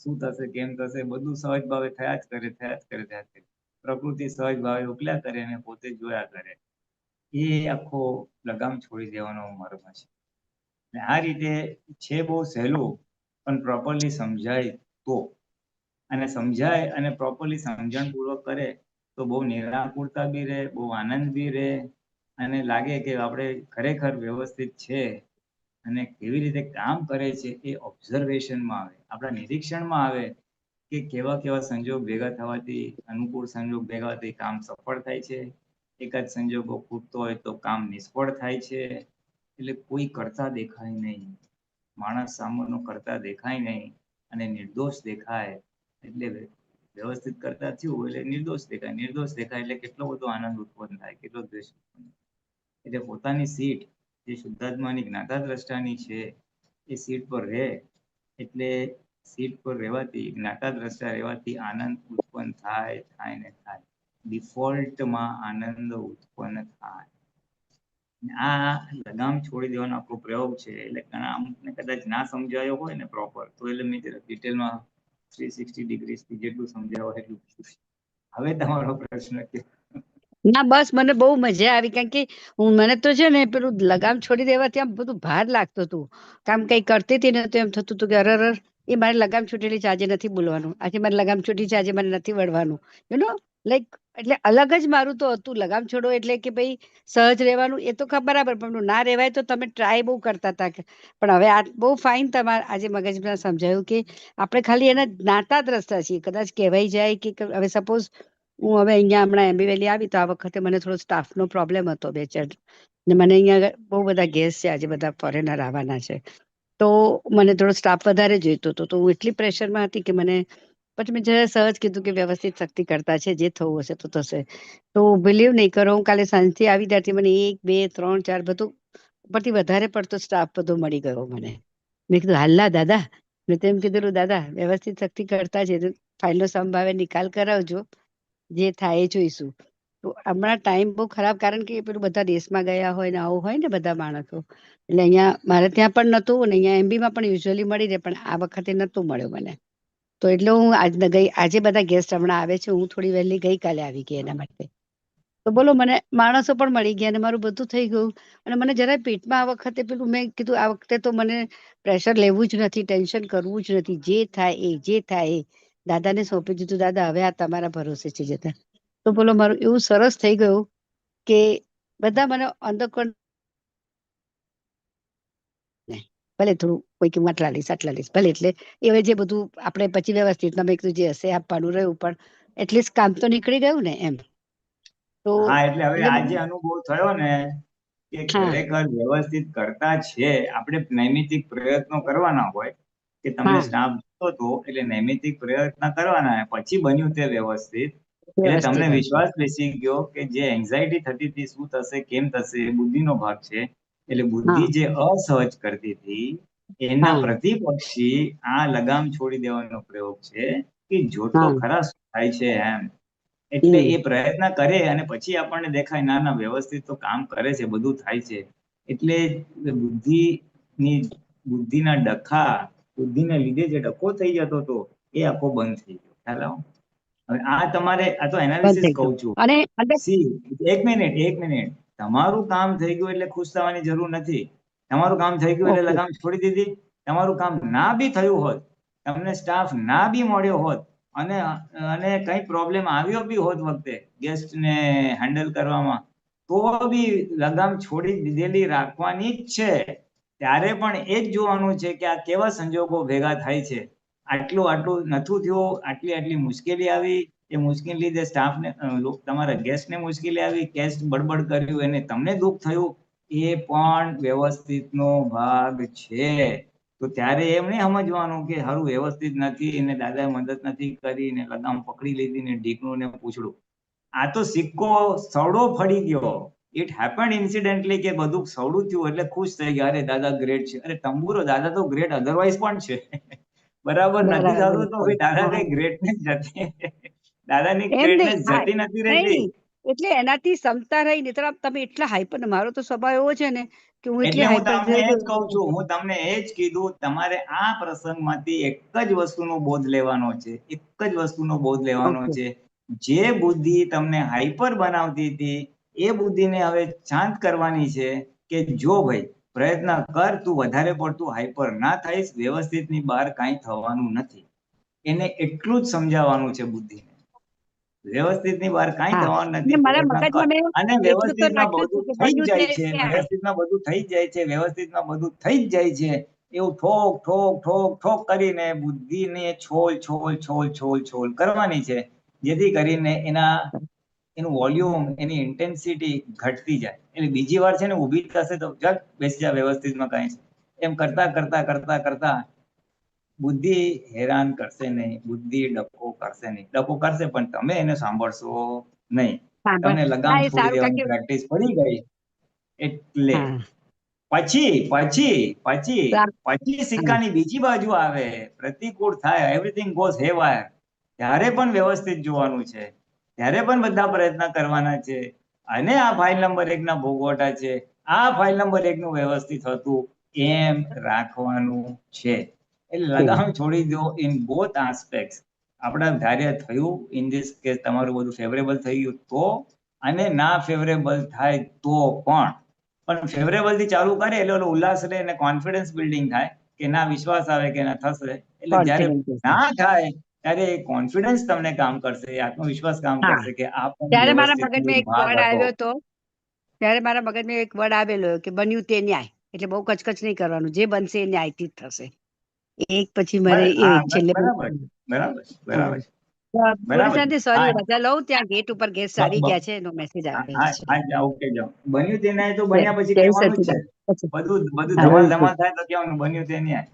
શું થશે, કેમ થશે, બધું સહજ ભાવે થયા જ કરે. પ્રકૃતિ સહજ ભાવે ઉકલ્યા કરે અને પોતે જોયા કરે. એ આખો લગામ છોડી દેવાનો મર્મ છે. આ રીતે છે બહુ સહેલું, પણ પ્રોપરલી સમજાય તો, અને સમજાય અને પ્રોપરલી સમજણ પૂર્વક કરે તો બહુ નિરાકુરતા બી રહે, બહુ આનંદ બી રહે, અને લાગે કે આપણે ખરેખર વ્યવસ્થિત છે અને કેવી રીતે કામ કરે છે એ ઓબ્ઝર્વેશનમાં આવે, આપણા નિરીક્ષણમાં આવે કે કેવા કેવા સંજોગ ભેગા થવાથી, અનુકૂળ સંજોગ ભેગા થવાથી કામ સફળ થાય છે, એકાદ સંજોગો ખૂટતો હોય તો કામ નિષ્ફળ થાય છે. એટલે કોઈ કરતા દેખાય નહીં, માણસ સામેનો કરતા દેખાય નહીં અને નિર્દોષ દેખાય એટલે વ્યવસ્થિત કરતા થયું એટલે નિર્દોષ દેખાય, નિર્દોષ દેખાય એટલે કેટલો બધો આનંદ ઉત્પન્ન થાય, કેટલો દ્વેષ ઉત્પન્ન થાય. એટલે પોતાની સીટ જે શુદ્ધાત્માની જ્ઞાતા દ્રષ્ટાની છે એ સીટ પર રહે એટલે સીટ પર રહેવાથી, જ્ઞાતા દ્રષ્ટા રહેવાથી આનંદ ઉત્પન્ન થાય થાય ને થાય, ડિફોલ્ટમાં આનંદ ઉત્પન્ન થાય. આ લગામ છોડી દેવાનો આપણો પ્રયોગ છે. એટલે ઘણા અમુકને કદાચ ના સમજાયો હોય ને પ્રોપર, તો એટલે મેં ડિટેલમાં 360 ડિગ્રીથી જેટલું સમજાવો એટલું. હવે તમારો પ્રશ્ન કે ના બસ મને બહુ મજા આવી, કારણ કે મને તો છે ને પેલું લગામ છોડી દેવાથી આમ બધું ભાર લાગતું હતું. કામ કઈ કરતી હતી ને તો એમ થતું હતું કે અરર એ મારે લગામ છૂટેલી છે, આજે નથી બોલવાનું, આજે મારે લગામ છૂટી છે, આજે મારે નથી વળવાનું, યુ નો લાઈક. એટલે અલગ જ મારું તો હતું. લગામ છોડો એટલે કે ભાઈ સહજ રહેવાનું એ તો બરાબર, પણ ના રહેવાય તો તમે ટ્રાય બહુ કરતા હતા. પણ હવે આ બહુ ફાઇન તમારે આજે મગજમાં સમજાયું કે આપણે ખાલી એના જ્ઞાતા દ્રષ્ટા છીએ. કદાચ કહેવાય જાય કે હવે સપોઝ હું હવે અહીંયા હમણાં એમ્બી વેલી આવી તો આ વખતે મને થોડો સ્ટાફનો પ્રોબ્લેમ હતો 2-4, ને મને અહીંયા બહુ બધા ગેસ્ટ છે, આજે બધા ફોરેનર આવવાના છે, તો મને થોડો સ્ટાફ વધારે જોઈતો હતો. તો હું એટલી પ્રેશરમાં હતી કે મને પછી મેં જરા સહજ કીધું કે વ્યવસ્થિત શક્તિ કરતા છે, જે થવું હશે તો થશે. તો બિલીવ નહીં કરો, હું કાલે સાંજથી આવી ત્યારથી મને 1, 2, 3, 4 બધું ઉપરથી વધારે પડતો સ્ટાફ બધો મળી ગયો મને. મેં કીધું હાલ્લા દાદા, મેં તો એમ કીધેલું દાદા વ્યવસ્થિત શક્તિ કરતા છે, ફાઇલનો સંભાવે નિકાલ કરાવજો, જે થાય એ જોઈશું. તો હમણાં ટાઈમ બહુ ખરાબ, કારણ કે પેલું બધા દેશમાં ગયા હોય ને આવું હોય ને બધા માણસો, એટલે અહીંયા મારે ત્યાં પણ નહોતું અને અહીંયા એમબીમાં પણ યુઝ્યુઅલી મળી રહે, પણ આ વખતે નહોતું મળ્યું મને. તો એટલે હું આજે બધા ગેસ્ટ હમણાં આવે છે, હું થોડી વહેલી ગઈકાલે આવી ગઈ એના માટે. તો બોલો મને માણસો પણ મળી ગયા અને મારું બધું થઈ ગયું. અને મને જરાય પેટમાં આ વખતે પેલું મેં કીધું આ વખતે તો મને પ્રેશર લેવું જ નથી, ટેન્શન કરવું જ નથી, જે થાય એ જે થાય એ દાદાને સોંપી દીધું. દાદા હવે આ તમારા ભરોસે છે જતા. તો બોલો મારું એવું સરસ થઈ ગયું કે બધા મને અંધકોણ ભલે થોડું કોઈક આટલા લઈશ ભલે, એટલે એ જે બધું આપણે પછી વ્યવસ્થિત તમે કીધું જે હશે આપવાનું રહ્યું, પણ એટલીસ્ટ કામ તો નીકળી ગયું ને એમ. તો હા, એટલે હવે આ જે અનુભવ થયો ને કે ખરેખર વ્યવસ્થિત કરતા છે, આપણે નૈમિતિક પ્રયત્નો કરવાના હોય કે તમને સ્ટાફ જોતો હતો એટલે નૈમિતિક પ્રયત્ન કરવાના, પછી બન્યું તે વ્યવસ્થિત. એટલે તમને વિશ્વાસ બેસી ગયો કે જે એન્ઝાયટી થતી હતી શું થશે કેમ થશે એ બુદ્ધિનો ભાગ છે. એટલે બુદ્ધિ જે અસહજ કરતી હતી એના પ્રતિપક્ષી આ લગામ છોડી દેવાનો પ્રયોગ છે કે જોતો ખરા શું થાય છે એમ. એટલે એ પ્રયત્ન કરે અને પછી આપણને દેખાય ના ના વ્યવસ્થિત તો કામ કરે છે, બધું થાય છે. એટલે બુદ્ધિના ડખા, બુદ્ધિને લીધે જે ડખો થઈ જતો હતો એ આખો બંધ થઈ ગયો. ખ્યાલ આવો? હવે આ તમારે આ તો એનાલિસિસ કહું છું. એક મિનિટ, તમારું કામ થઈ ગયું એટલે ખુશ થવાની જરૂર નથી. તમારું કામ થઈ ગયું એટલે લગામ છોડી દીધી. તમારું કામ ના બી થયું હોત, તમને સ્ટાફ ના બી મળ્યો હોત અને કઈ પ્રોબ્લેમ આવ્યો બી હોત વખતે ગેસ્ટને હેન્ડલ કરવામાં, તો બી લગામ છોડી દીધેલી રાખવાની જ છે. ત્યારે પણ એ જ જોવાનું છે કે આ કેવા સંજોગો ભેગા થાય છે. આટલું નથું થયું, આટલી મુશ્કેલી આવી, એ મુશ્કેલી લીધે સ્ટાફને તમારા ગેસ્ટને મુશ્કેલી આવી, ગેસ્ટ બડબડ કર્યું એને તમને દુઃખ થયું, એ પણ વ્યવસ્થિતનો ભાગ છે. તો ત્યારે એમ નહીં સમજવાનું કે હારું વ્યવસ્થિત નથી ને દાદાએ મદદ નથી કરી ને લગામ પકડી લીધી ને ઢીકણું ને પૂછડું. આ તો સિક્કો સવડો ફરી ગયો. ઇટ હેપન્ડ ઇન્સિડેન્ટલી કે બધું સવડું થયું એટલે ખુશ થઈ ગયા, અરે દાદા ગ્રેટ છે. અરે તંબુરો, દાદા તો ગ્રેટ અધરવાઇઝ પણ છે. બરાબર નથી થતું તો દાદા કઈ ગ્રેટનેસ જતી, દાદાની ગ્રેટનેસ જતી નથી રહેતી. એટલે એનાથી ક્ષમતા રહી ને તમે એટલા હાઈપર, મારો તો સ્વભાવ એવો છે ને કે હું એટલે હું તમને એ જ કહું છું, હું તમને એ જ કીધું, તમારે આ પ્રસંગમાંથી એક જ વસ્તુનો બોધ લેવાનો છે, એક જ વસ્તુનો બોધ લેવાનો છે. જે બુદ્ધિ તમને હાઈપર બનાવતી હતી એ બુદ્ધિને હવે શાંત કરવાની છે કે જો ભાઈ પ્રયત્ન કર, તું વધારે પડતું હાઈપર ના થઈશ, વ્યવસ્થિતની બહાર કાંઈ થવાનું નથી. એને એટલું જ સમજાવવાનું છે બુદ્ધિને. વ્યવસ્થિતની બહાર કાંઈ હા થવાનું અને નથી. મારા પ્રયત્ન કર. મગજમાં મેં અને એટલું તો વ્યવસ્થિતમાં રાખ્યું બધું હતું કે થઈ જ બન્યું જાય તે છે, ન્યાય. વ્યવસ્થિતમાં બધું થઈ જ જાય છે, વ્યવસ્થિતમાં બધું થઈ જ જાય છે. એવું ઠોક ઠોક ઠોક ઠોક કરીને બુદ્ધિને છોલ છોલ છોલ છોલ છોલ કરવાની છે, જેથી કરીને એનું વોલ્યુમ, એની ઇન્ટેન્સિટી ઘટતી જાય. એટલે બીજી વાર છે ને ઊભી થશે તો જગ બેસી જા વ્યવસ્થિતમાં કાંઈ છે. એમ કરતા કરતા કરતા કરતા બુદ્ધિ હેરાન કરશે નહીં, બુદ્ધિ ડખો કરશે નહીં. ડખો કરશે પણ તમે એને સાંભળશો નહીં. સાંભળ તમને લગામ હા એ છોડી સારું દેવાની કાકે પ્રેક્ટિસ પડી ગઈ એટલે હા પછી પછી પછી સારું પછી હા સિક્કાની બીજી બાજુ આવે, પ્રતિકૂળ થાય, એવરીથિંગ ગોઝ હેવાયર, ત્યારે પણ વ્યવસ્થિત જોવાનું છે, ત્યારે પણ બધા પ્રયત્ન કરવાના છે. અને આ ફાઇલ નંબર 1 ના ભોગવટા છે, આ ફાઇલ નંબર 1 નું વ્યવસ્થિત હતું એમ રાખવાનું છે. એટલે લગામ છોડી દો ઇન બોથ આસ્પેક્ટ. આપણા ધાર્ય થયું ઇન ધીસ કેસ, તમારું બધું ફેવરેબલ થઈ ગયું તો, અને ના ફેવરેબલ થાય તો પણ ફેવરેબલ થી ચાલુ કરે એટલે ઓલો ઉલ્લાસ રહે અને કોન્ફિડન્સ બિલ્ડિંગ થાય કે ના વિશ્વાસ આવે કે ના થશે. એટલે જ્યારે કોન્ફિડન્સ ના થાય ત્યારે કોન્ફિડન્સ તમને કામ કરશે, આત્મવિશ્વાસ કામ હા કરશે કે આ પણ ત્યારે મારા વ્યવસ્થિત મગજમાં એક એક ભાગ વર્ડ હતો. આવ્યો તો ત્યારે મારા મગજમાં એક વર્ડ આવેલો કે બન્યું તે ન્યાય. એટલે બહુ કચકચ નહીં કરવાનું, જે બનશે એ ન્યાયથી જ થશે. એક પછી મારે એ હા છેલ્લે બરાબર છે, બરાબર છે, બરાબર છે, થોડી બરાબર છે. સાથે સોરી હા રજા લઉં, ત્યાં ગેટ ઉપર ગેસ્ટ આવી ગયા છે એનો મેસેજ હા આવે હા છે. હા, જાઓ, ઓકે, જાઓ. બન્યું તે ન્યાય તો જય બન્યા પછી જય કહેવાનું જ છે. સચિદાન પછી બધું બધું હા જય ધમાલ સચ ધમાલ થાય તો કહેવાનું બન્યું તે ન્યાય.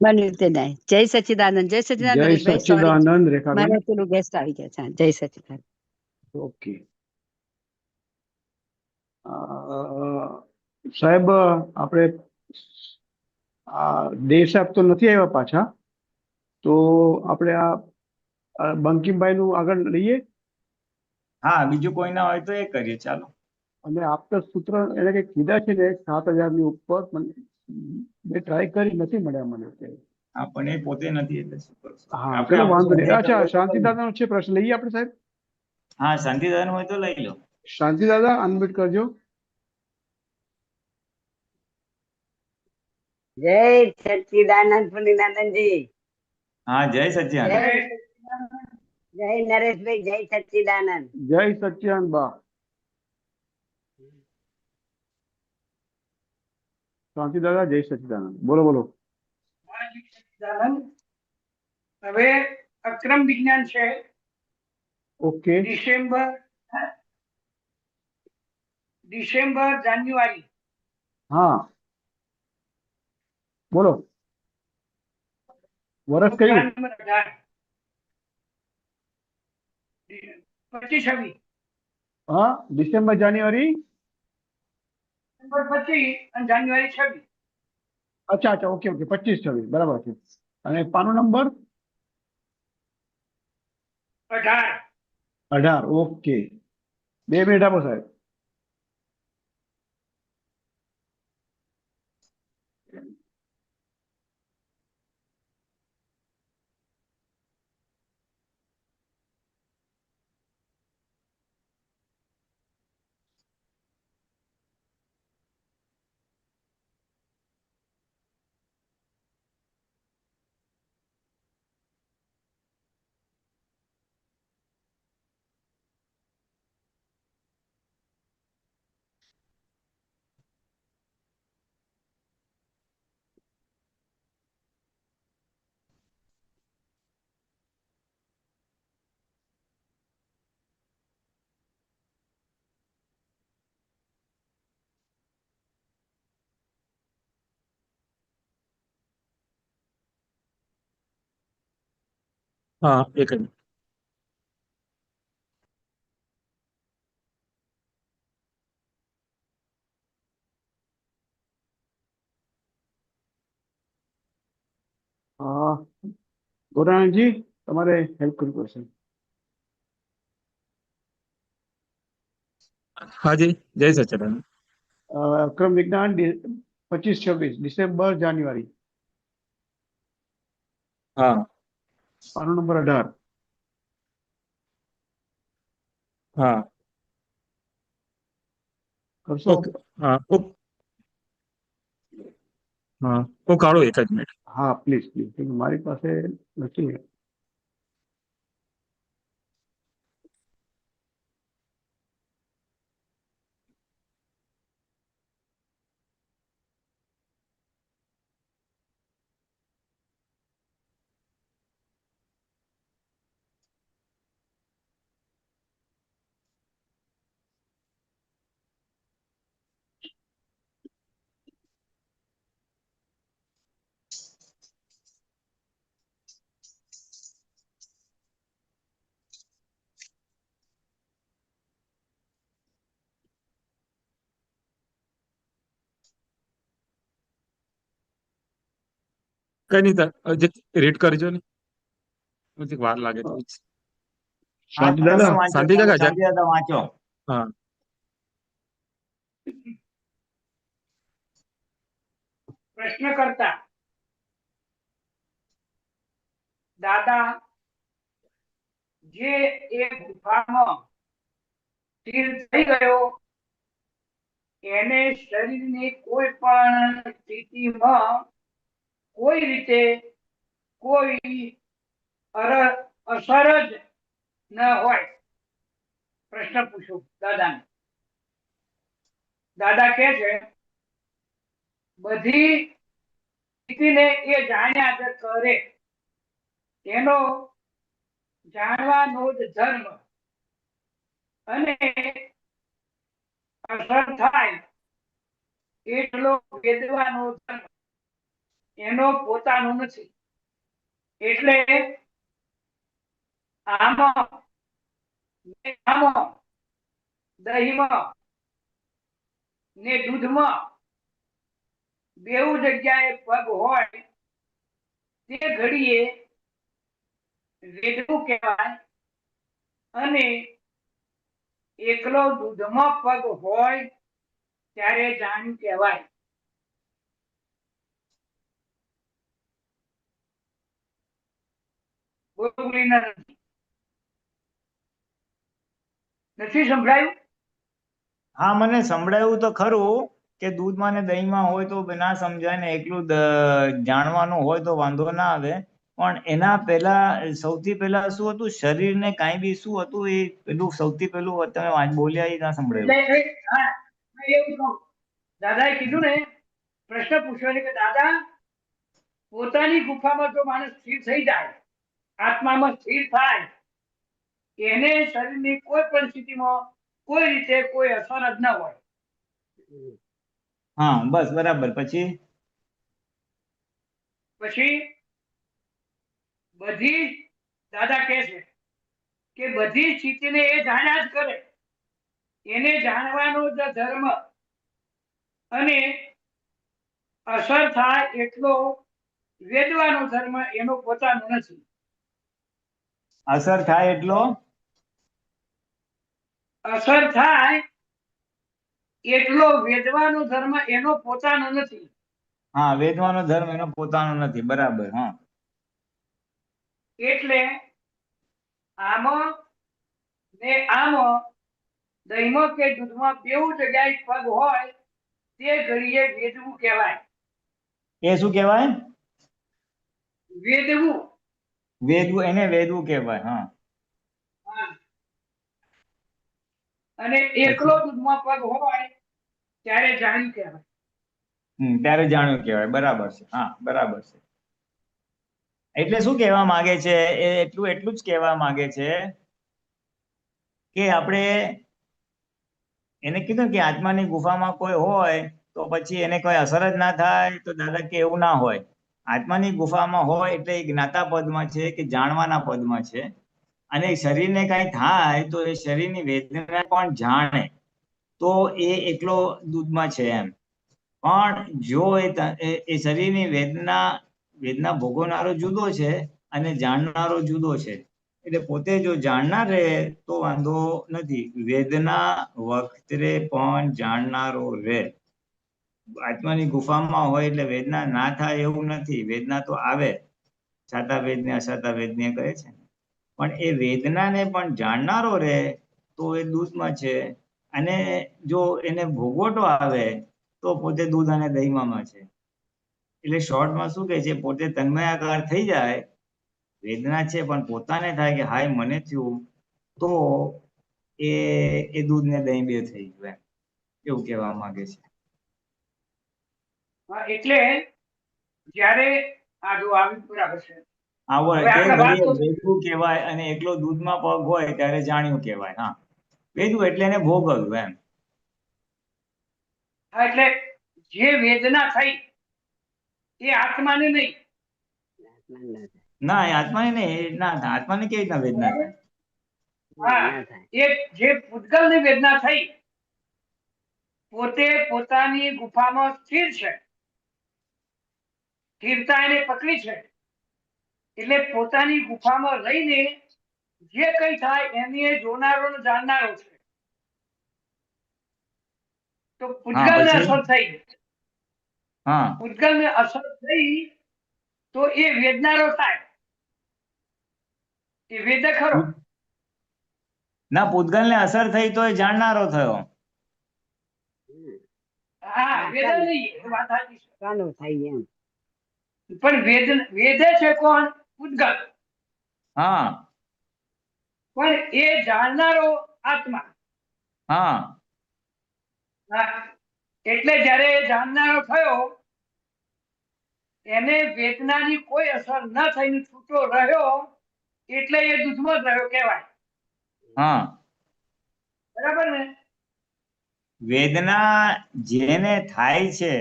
બન્યું તે ન્યાય. જય સચિદાનંદ, જય સચિદાનંદ જય નરેશભાઈ, સોરી સચ્ચિદાનંદ રેખાબેન. મારે પેલું ગેસ્ટ આવી ગયા છે. હા, જય સચિદાનંદ. ઓકે. સાહેબ આપણે દેવ સાહેબ તો નથી આવ્યા પાછા, તો આપણે આ બંકિમભાઈ નું આગળ લઈએ. હા, બીજું કોઈ ના હોય તો એ કરીએ, ચાલો. અને આપતા સૂત્ર એને કંઈક કીધા છે ને 7,000 ની ઉપર, પણ મેં ટ્રાય કરી, નથી મળ્યા મને અત્યારે. હા, પણ એ પોતે નથી એટલે શું કરશું હા આપણે. ચલો આપણું વાંધો નહીં. સ્વાધ્યાય અચ્છા કરવો તો શાંતિ કરીએ. દાદાનો છે પ્રશ્ન, લઈએ આપણે સાહેબ. હા, શાંતિદાન હોય તો લઈ લો. શાંતિ દાદા અનમ્યુટ કરજો. જય સચ્ચિદાનંદ પુનિનાનંદજી. હા, જય સચ્ચિદાનંદ. જય નરેશભાઈ, જય સચ્ચિદાનંદ. જય સચ્ચિદાનંદ બા. શાંતિ દાદા જય સચ્ચિદાનંદ, બોલો બોલો. હવે અક્રમ વિજ્ઞાન છે. ઓકે. ડિસેમ્બર જાન્યુઆરી. હા બોલો. વર્ષ કયું? 25-26. હા, ડિસેમ્બર જાન્યુઆરી. ડિસેમ્બર 25 અને જાન્યુઆરી 26. અચ્છા અચ્છા, ઓકે ઓકે, 25-26 બરાબર છે. અને પાનો નંબર 18. 18. ઓકે, 2 મિનિટ આપો સાહેબ. હા, એક જ મિનિટ. ગોરાણજી તમારે હેલ્પ કરવી પડશે. હાજી, જય સચ્ચિદાનંદ. અક્રમ વિજ્ઞાન 25-26 ડિસેમ્બર જાન્યુઆરી. હા પાનો નંબર 18. હા, કરશો? ઓકે. હા હા, હું કાઢો, એક જ મિનિટ. હા પ્લીઝ પ્લીઝ, મારી પાસે નથી. કઈ નહીં જે રીડ કરજો ને પછી વાર લાગે તો હા, શાંતિ તમે દાદા વાંચો, શાંતિ તમે કાકા શાંતિ દાદા વાંચો. હા પ્રશ્ન કરતા દાદા જે એ ગુફામાં સ્થિર થઈ ગયો એને શરીરની કોઈ પણ સ્થિતિમાં કોઈ રીતે કોઈ અસર જ ન હોય. પ્રશ્ન પૂછું દાદાને. દાદા કે છે બધી સ્થિતિને એ જાણ્યા જ કરે, એનો જાણવાનો જ ધર્મ, અને અસર થાય એટલો વેદવાનો ધર્મ એનો પોતાનો નથી. એટલે આમાં ને આમાં, દહીંમાં ને દૂધમાં બેઉ જગ્યાએ પગ હોય તે ઘડીએ વેદવું કહેવાય, અને એકલો દૂધમાં પગ હોય ત્યારે જાણ્યું કહેવાય. નથી સંભળાયું? હા, મને સંભળાયું તો ખરું કે દૂધમાં ને દહીંમાં હોય તો ના સમજાય ને એકલું જાણવાનું હોય તો વાંધો ના આવે. પણ એના પહેલા સૌથી પહેલા શું હતું, શરીરને કાંઈ બી શું હતું એ પેલું સૌથી પેલું તમે બોલ્યા એ ના સંભળાયું. હા, મેં એવું કહું. દાદાએ કીધું ને, પ્રશ્ન પૂછ્યો છે કે દાદા પોતાની ગુફામાં જો માણસ સ્થિર થઈ જાય, આત્મામાં સ્થિર થાય, એને શરીરની કોઈ પરિસ્થિતિમાં કોઈ રીતે કોઈ અસર જ ન હોય. હા, બસ બરાબર. પછી પછી બધી, દાદા કહે છે કે બધી સ્થિતિને એ જાણ્યા જ કરે, એને જાણવાનો જ ધર્મ, અને અસર થાય એટલો વેદવાનો ધર્મ એનો પોતાનો નથી. અસર થાય એટલો અસર થાય એટલો વેદવાનો ધર્મ એનો પોતાનો નથી. હા, વેદવાનો ધર્મ એનો પોતાનો નથી. બરાબર. હા, એટલે આમાં ને આમાં, દહીંમાં કે દૂધમાં બેઉ જગ્યાએ પગ હોય તે ઘડીએ વેદવું કહેવાય. એ શું કહેવાય? વેદવું. વેદવું, એને વેદવું કહેવાય. હા, હા. અને એકલો દૂધમાં પગ હોય ત્યારે જાણ્યું કહેવાય. ત્યારે જાણ્યું કહેવાય. બરાબર છે. હા, બરાબર છે. એટલે શું કહેવા માંગે છે એ એટલું જ કહેવા માંગે છે કે આપણે એને કીધું કે આત્માની ગુફામાં કોઈ હોય તો પછી એને કોઈ અસર જ ના થાય, તો દાદા કે એવું ના હોય. આત્માની ગુફામાં હોય એટલે એ જ્ઞાતા પદમાં છે કે જાણવાના પદમાં છે, અને શરીરને કાંઈ થાય તો એ શરીરની વેદના પણ જાણે, તો એ એકલો દૂધમાં છે એમ. પણ જો એ શરીરની વેદના ભોગવનારો જુદો છે અને જાણનારો જુદો છે. એટલે પોતે જો જાણનાર રહે તો વાંધો નથી, વેદના વખતે પણ જાણનારો રહે. આત્માની ગુફામાં હોય એટલે વેદના ના થાય એવું નથી, વેદના તો આવે. સાતા વેદને અસાતા વેદને કહે છે, પણ એ વેદનાને પણ જાણનારો રહે તો એ દૂધમાં છે. અને જો એને ભોગવટો આવે તો પોતે દૂધ અને દહીંમાં છે. એટલે શોર્ટમાં શું કહે છે, પોતે તન્મયાકાર થઈ જાય, વેદના છે પણ પોતાને થાય કે હાય મને થયું, તો એ દૂધ ને દહીં બે થઈ ગયું, એવું કહેવા માંગે છે. હા, એટલે જ્યારે આ જો આવી બરાબર છે. આવો હવે તે આપણે વાત ઘડીએ વેદવું કહેવાય અને એકલો દૂધમાં પગ હોય ત્યારે જાણ્યું કહેવાય. હા, વેદવું એટલે એને ભોગવ્યું એમ. હા, એટલે જે વેદના થઈ એ આત્માને નહીં. ના, એ આત્માને નહીં, ના થાય. આત્માને કેવી રીતના વેદના થાય? હા, એ જે પૂતગલની વેદના થઈ, પોતે પોતાની ગુફામાં સ્થિર છે સ્થિરતા એને પકડી છે એટલે પોતાની ગુફામાં રહીને જે કઈ થાય એની એ જોનારો ને જાણનારો છે. તો પૂતગલને પછી? અસર થઈ, હા પૂતગલને અસર થઈ તો એ વેદનારો થાય, એ વેદ ખરો. ના, પૂતગલને અસર થઈ તો એ જાણનારો થયો. હા, વેદ નહીં, એ વાત સાચી છે. ચાલુ થાય એમ. પણ વેદે છે કોણ? પૂતગલ. હા પણ એ જાણનારો આત્મા. હા હા, એટલે જ્યારે એ જાણનારો થયો એને વેદનાની કોઈ અસર ન થઈને છૂટો રહ્યો એટલે એ દૂધમાં જ રહ્યો કહેવાય. હા બરાબર ને? વેદના જેને થાય છે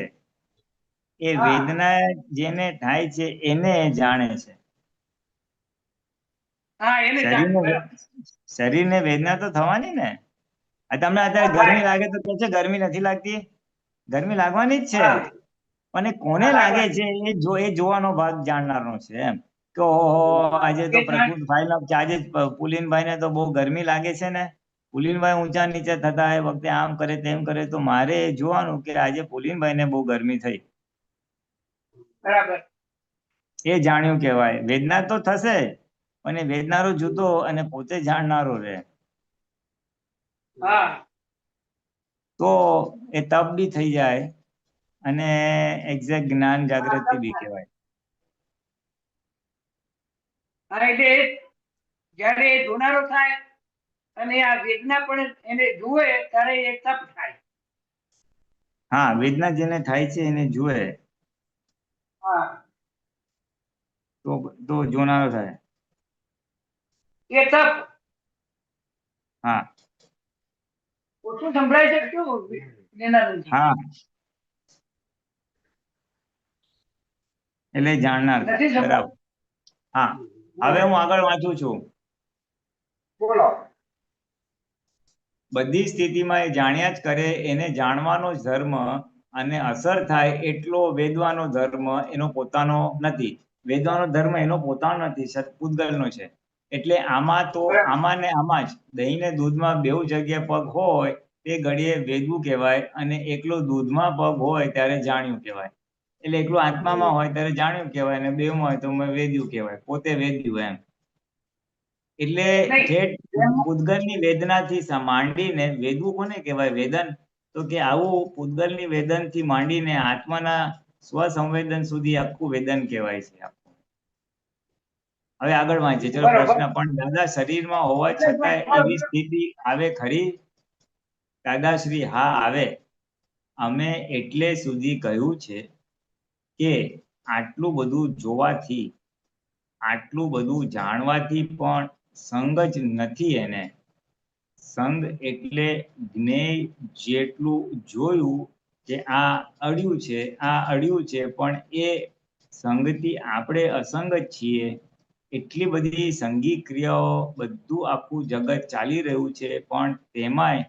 એ હા. વેદના જેને થાય છે એને જાણે છે. હા, એને જાણે. બરાબર. શરીરને વેદના તો થવાની ને. તમને અત્યારે હા, ગરમી થાય. લાગે તો કે છે ગરમી નથી લાગતી, ગરમી લાગવાની જ છે. હા. અને કોને હા, લાગે લાગવાની. છે એ જોવાનો ભાગ જાણનારનો છે એમ કે ઓહો આજે તો એ પ્રકૃત ફાઇલ આજે પુલિનભાઈ ને તો બહુ ગરમી લાગે છે ને, પુલિનભાઈ ઊંચા નીચે થતા એ વખતે આમ કરે તેમ કરે, તો મારે જોવાનું કે આજે પુલિનભાઈ ને બહુ ગરમી થઈ. બરાબર. એ જાણ્યું કહેવાય. વેદના તો થશે પણ એ વેદનારો જુદો અને પોતે જાણનારો રહે. હા. તો એ તપ બી થઈ જાય અને એક્ઝેક્ટ જ્ઞાન જાગૃતિ બી કહેવાય. હા, એટલે જ્યારે એ જોનારો થાય અને આ વેદના પણ એને જુએ ત્યારે એ તપ થાય. હા, વેદના જેને થાય છે એને જુએ હા. તો જોનારો થાય. એ તપ. હા ઓછું સંભળાય છે શું જ્ઞાનાનંદજી? હા એટલે જાણનાર નથી થાય. બરાબર. સંભળાતું? હા, હવે હું આગળ વાંચું છું. બોલો. બધી સ્થિતિમાં એ જાણ્યા જ કરે, એને જાણવાનો જ ધર્મ અને અસર થાય એટલો વેદવાનો ધર્મ એનો પોતાનો નથી. વેદવાનો ધર્મ એનો પોતાનો નથી, સત્પુદ્ગલનો છે. એટલે આમાં તો બરાબર. આમાં ને આમાં જ દહીં ને દૂધમાં બેઉ જગ્યાએ પગ હોય તે ઘડીએ વેદવું કહેવાય અને એકલો દૂધમાં પગ હોય ત્યારે જાણ્યું કહેવાય. એટલે એકલું આત્મામાં હોય ત્યારે જાણ્યું કહેવાય અને બેઉમાં હોય તો વેદ્યું કહેવાય, પોતે વેદ્યું એમ. એટલે નહીં, ઠેઠ એમાં પૂતગલની વેદનાથી માંડીને વેદવું કોને કહેવાય? વેદન. તો કે આવું પૂતગલની વેદનથી માંડીને આત્માના સ્વસંવેદન સુધી આખું વેદન કહેવાય છે. હવે આગળ વાંચીએ. ચલો બરોબર. પ્રશ્ન. પણ દાદા શરીરમાં હોવા છતાં એવી સ્થિતિ આવે ખરી? દાદાશ્રી: હા આવે. અમે એટલે સુધી કહ્યું છે કે આટલું બધું જોવાથી, આટલું બધું જાણવાથી પણ સંગ જ નથી એને. સંગ એટલે જ્ઞેય જેટલું જોયું કે આ અડ્યું છે, આ અડ્યું છે, પણ એ સંગથી આપણે અસંગ જ છીએ. એટલી બધી સંગી ક્રિયાઓ, બધું આખું જગત ચાલી રહ્યું છે, પણ તેમાંય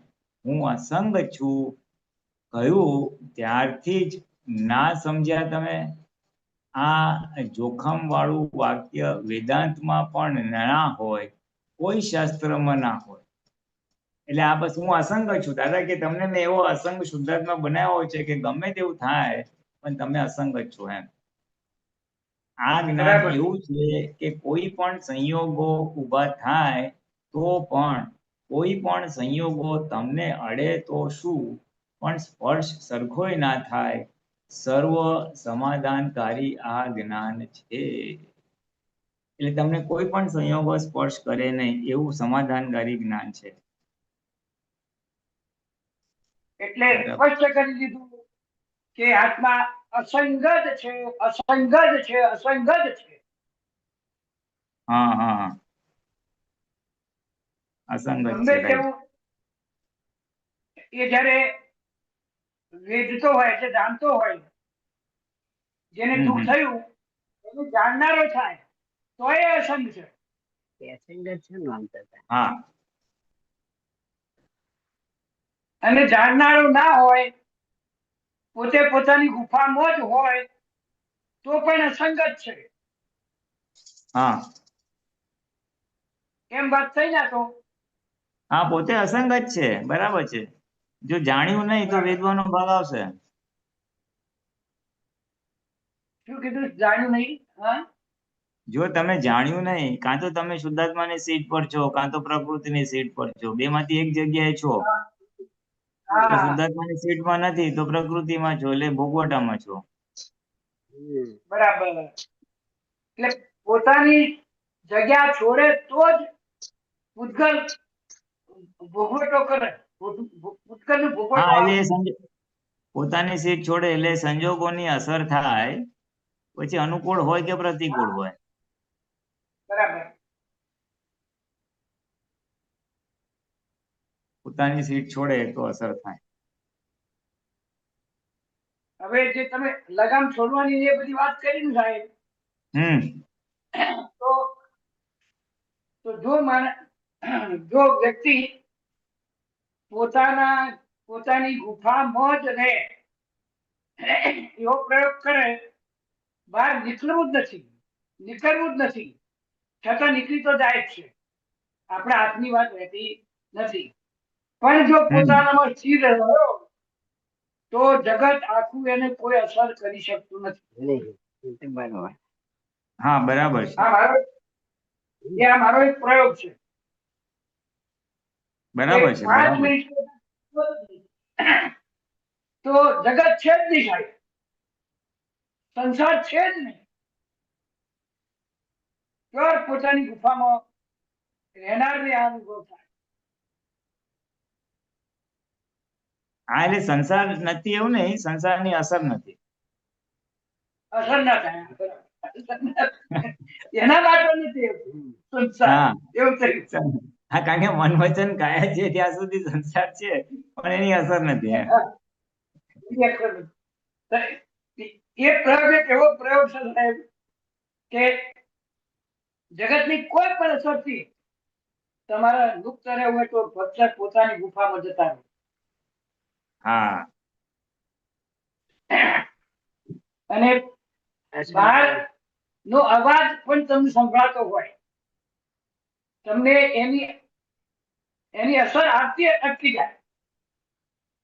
હું અસંગ છું કહ્યું ત્યારથી જ ના સમજ્યા તમે? આ જોખમ વાળું વાક્ય વેદાંતમાં પણ ના હોય, કોઈ શાસ્ત્રમાં ના હોય. એટલે આ બસ હું અસંગ છું દાદા, કે તમને મેં એવો અસંગ શુદ્ધાત્મા બનાવ્યો છે કે ગમે તેવું થાય પણ તમે અસંગ જ છો એમ. આ જ્ઞાન બરાબર. એવું છે કે કોઈ પણ સંયોગો ઊભા થાય તો પણ, કોઈ પણ સંયોગો તમને અડે તો શું, પણ સ્પર્શ સરખોય ના થાય. સર્વ સમાધાનકારી આ જ્ઞાન છે. એટલે તમને કોઈ પણ સંયોગો સ્પર્શ કરે નહીં એવું સમાધાનકારી જ્ઞાન છે. એટલે બરાબર. સ્પષ્ટ કરી દીધું કે આત્મા અસંગ જ છે, અસંગ જ છે, અસંગ જ છે. હા હા હા, અસંગ જ ગમે છે. રાઈટ. તેવું એ જ્યારે વેદતો હોય એટલે જાણતો હોય, જેને હમ દુઃખ હમ. થયું એને જાણનારો થાય તો એ અસંગ છે. પેસેન્જર છે ને આમ કરતા. હા અને જાણનારો ના હોય, પોતે પોતાની ગુફામાં જ હોય તો પણ અસંગત છે. હા કેમ વાત થઈ ના તો? હા પોતે અસંગત છે, બરાબર છે. જો જાણ્યું નહીં તો વેદવાનો ભાગ આવશે. શું કીધું? જાણ્યું નહીં? હા, જો તમે જાણ્યું નહીં, કાં તો તમે શુદ્ધાત્માની સીટ પર છો, કાં તો પ્રકૃતિની સીટ પર છો, બેમાંથી એક જગ્યાએ છો. તો હા, શુદ્ધાત્માની સીટમાં નથી તો પ્રકૃતિમાં છો, એટલે ભોગવટામાં છો. બરાબર. એટલે પોતાની જગ્યા છોડે તો જ પૂતગલ ભોગવટો કરે. પૂતગલનો ભોગવટો હા એટલે આવે. એ પોતાની સીટ છોડે એટલે સંજોગોની અસર થાય, પછી અનુકૂળ હોય કે પ્રતિકૂળ હોય. બરાબર. પોતાની સીટ છોડે તો અસર થાય. હવે જે તમે લગામ છોડવાની એ બધી વાત કરી ને સાહેબ, હમ તો જો વ્યક્તિ પોતાની ગુફામાં જ રહે, એવો પ્રયોગ કરે, બહાર નીકળવું જ નથી, છતાં નીકળી તો જાય જ છે. આપણા હાથની વાત રહેતી નથી. પણ જો પોતાનામાં સ્થિર રહ્યો તો જગત આખું એને કોઈ અસર કરી શકતું નથી. બરોબર. હા બરાબર છે. આ મારો એક પ્રયોગ છે. બરાબર કે છે. 5 બરાબર. મિનિટ તો જગત છે જ નહીં સાહેબ, સંસાર છે જ નહીં. પ્યોર પોતાની ગુફામાં રહેનારને આ અનુભવ થાય. હા એટલે સંસાર નથી એવું નહીં, સંસારની અસર નથી. અસર ના થાય. એના માટે નથી એવું સંસાર. હા એવું થયું. હા કારણ કે મન વચન કાયા છે ત્યાં સુધી સંસાર છે, પણ એની અસર નથી એમ. એ પ્રયોગ એક એવો પ્રયોગ છે સાહેબ કે જગતની કોઈ પણ અસરથી તમારા મુક્ત રહેવું હોય તો ફક્ત પોતાની ગુફામાં જતા રહો. હા અને બહાર નો અવાજ પણ તમને સંભળાતો હોય, તમને એની અસર આવતી અટકી જાય.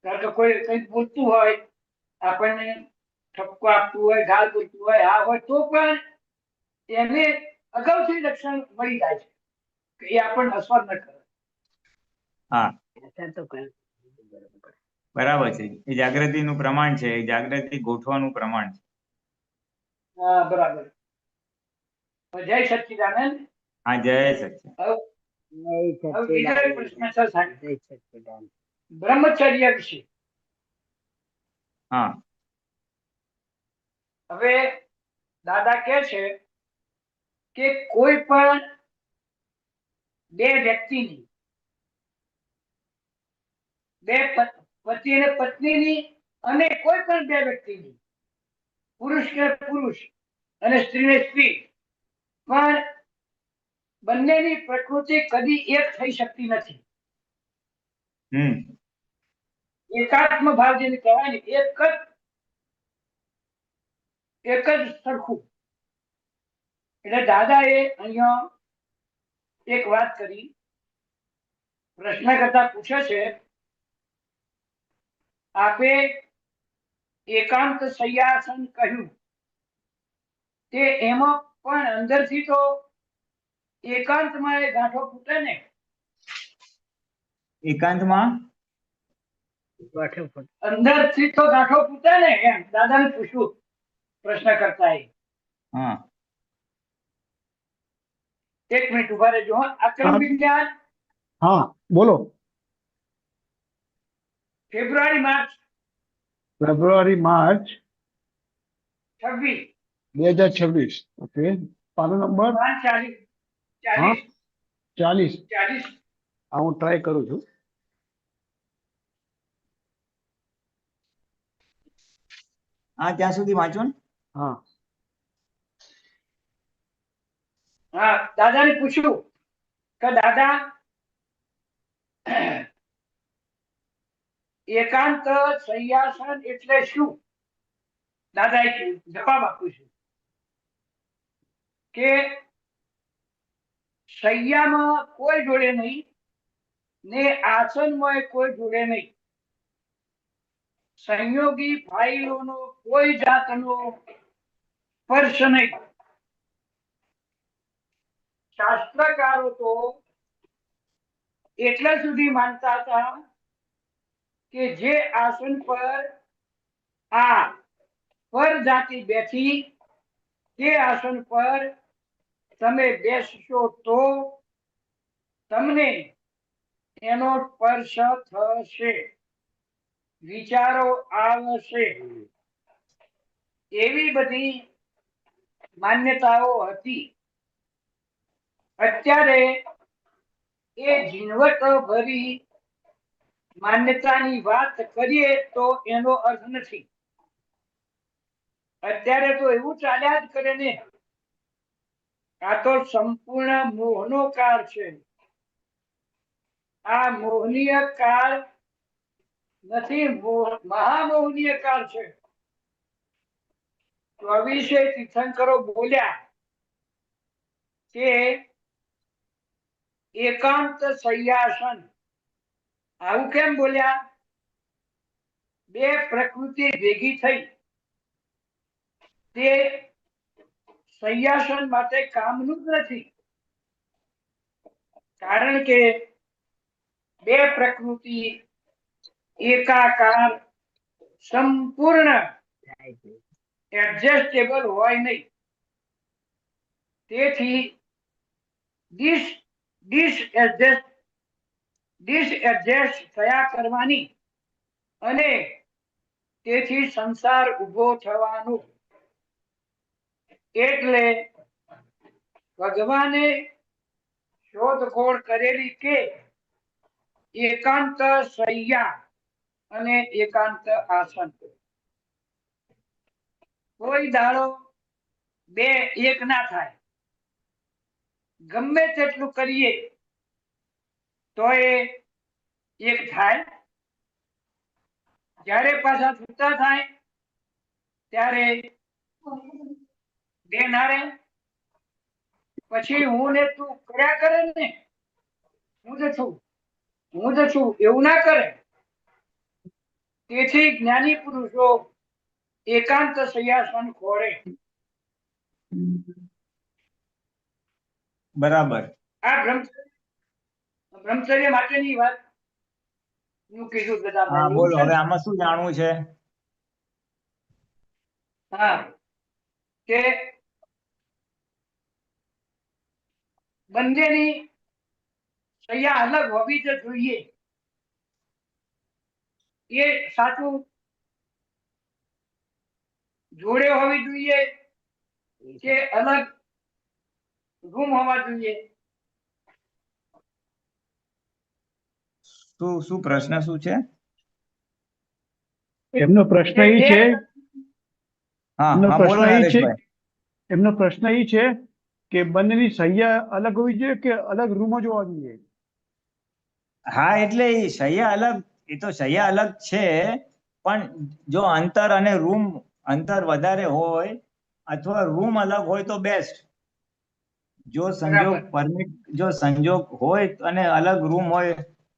કારણ કે કોઈ કંઈક બોલતું હોય, આપણને ઠપકો આપતું હોય, ગાળ બોલતું હોય, આ હોય, તો પણ એને અગાઉથી લક્ષણ મળી જાય છે કે એ આપણને અસર ન કરે. હા અસર તો કરે. બરોબર. બરાબર છે. એ જાગૃતિનું પ્રમાણ છે, એ જાગૃતિ ગોઠવાનું પ્રમાણ છે. હા બરાબર. જય સચ્ચિદાનંદ. હા જય સચ્ચિદાનંદ. હવે બીજો એક પ્રશ્ન છે સાહેબ, જય સચ્ચિદાનંદ. બ્રહ્મચર્ય વિશે. હા હવે દાદા કહે છે કે કોઈ પણ બે વ્યક્તિની, પતિ અને પત્નીની, અને કોઈ પણ બે વ્યક્તિની, પુરુષ કે પુરુષ અને સ્ત્રી ને સ્ત્રી, પણ બંનેની પ્રકૃતિ કદી એક થઈ શકતી નથી. હમ એકાત્મ ભાવ જેને કહેવાય ને, એક જ સરખું. એટલે દાદા એ અહીંયા એક વાત કરી, પ્રશ્ન કરતા પૂછે છે, આપે એકાંત શય્યાસન કહ્યું, તે એમાં પણ અંદરથી તો એકાંતમાં એ ગાંઠો ફૂટે ને? એકાંતમાં અંદરથી તો ગાંઠો ફૂટે ને, એમ દાદાને પૂછ્યું પ્રશ્ન કરતા. હા એક મિનિટ ઉભા રહેજો. આક્રમ વિજ્ઞાન હા બોલો. February March February March 26 2026. Okay. પાનો નંબર 40 હા 40 40. 40. હા હું ટ્રાય કરું છું. હા ત્યાં સુધી વાંચો ને. હા હા દાદાને પૂછ્યું કે દાદા, એકાંત શય્યાસન એટલે શું? દાદાએ જવાબ આપ્યું છે, કે શૈયામાં કોઈ જોડે નહીં ને આસનમાં કોઈ જોડે નહીં. સંયોગી ફાઇલોનો કોઈ જાતનો સ્પર્શ નહીં. શાસ્ત્રકારો તો એટલા સુધી માનતા હતા કે જે આસન પર આ પર જાતિ બેઠી તે આસન પર તમે બેસશો તો તમને એનો સ્પર્શ થશે, વિચારો આવશે, એવી બધી માન્યતાઓ હતી. અત્યારે એ ઝીણવટ ભરી માન્યતાની વાત કરીએ તો એનો અર્થ નથી. અત્યારે તો એવું ચાલ્યા જ કરે ને, આ તો સંપૂર્ણ મોહનો કાળ છે. આ મોહનીય કાળ નથી, મહામોહનીય કાળ છે. 24 તીર્થંકરો બોલ્યા કે એકાંત શય્યાસન. આવું કેમ બોલ્યા? બે પ્રકૃતિ ભેગી થઈ તે શય્યાસન માટે કામનું જ નથી. કારણ કે બે પ્રકૃતિ એકાકાર સંપૂર્ણ એડજસ્ટેબલ હોય નહીં. તેથી ડિસએડજસ્ટ થયા કરવાની અને તેથી સંસાર ઉભો થવાનો. એટલે ભગવાને શોધખોળ કરેલી કે એકાંત શય્યા અને એકાંત આસન. કોઈ દાડો બે એક ના થાય. ગમે તેટલું કરીએ તો એ એક થાય. જ્યારે પાછા છૂટા થાય ત્યારે બે ના રહે. પછી હું ને તું કર્યા કરે ને, હું જ છું એવું ના કરે. તેથી જ્ઞાની પુરુષો એકાંત શય્યાસન ખોળે. બરાબર. આ બ્રહ્મચર્ય માટેની વાત નું કીધું હા દાદા. બોલો, હવે આમાં શું જાણવું છે? હા, કે બંનેની શૈયા અલગ હોવી જ જોઈએ. એ સાચું. જોડે હોવી જોઈએ કે અલગ રૂમ હોવા જોઈએ? શું પ્રશ્ન શું છે? એમનો પ્રશ્ન એ છે હા એમનો હા બોલો પ્રશ્ન એ છે નરેશભાઈ. એમનો પ્રશ્ન એ છે કે બંનેની શૈયા અલગ હોવી જોઈએ કે અલગ રૂમો જ હોવા જોઈએ? હા એટલે એ શૈયા અલગ, એ તો શૈયા અલગ છે, પણ જો અંતર અને રૂમ અંતર વધારે હોય અથવા રૂમ અલગ હોય તો બેસ્ટ. જો સંજોગ હોય અને અલગ રૂમ હોય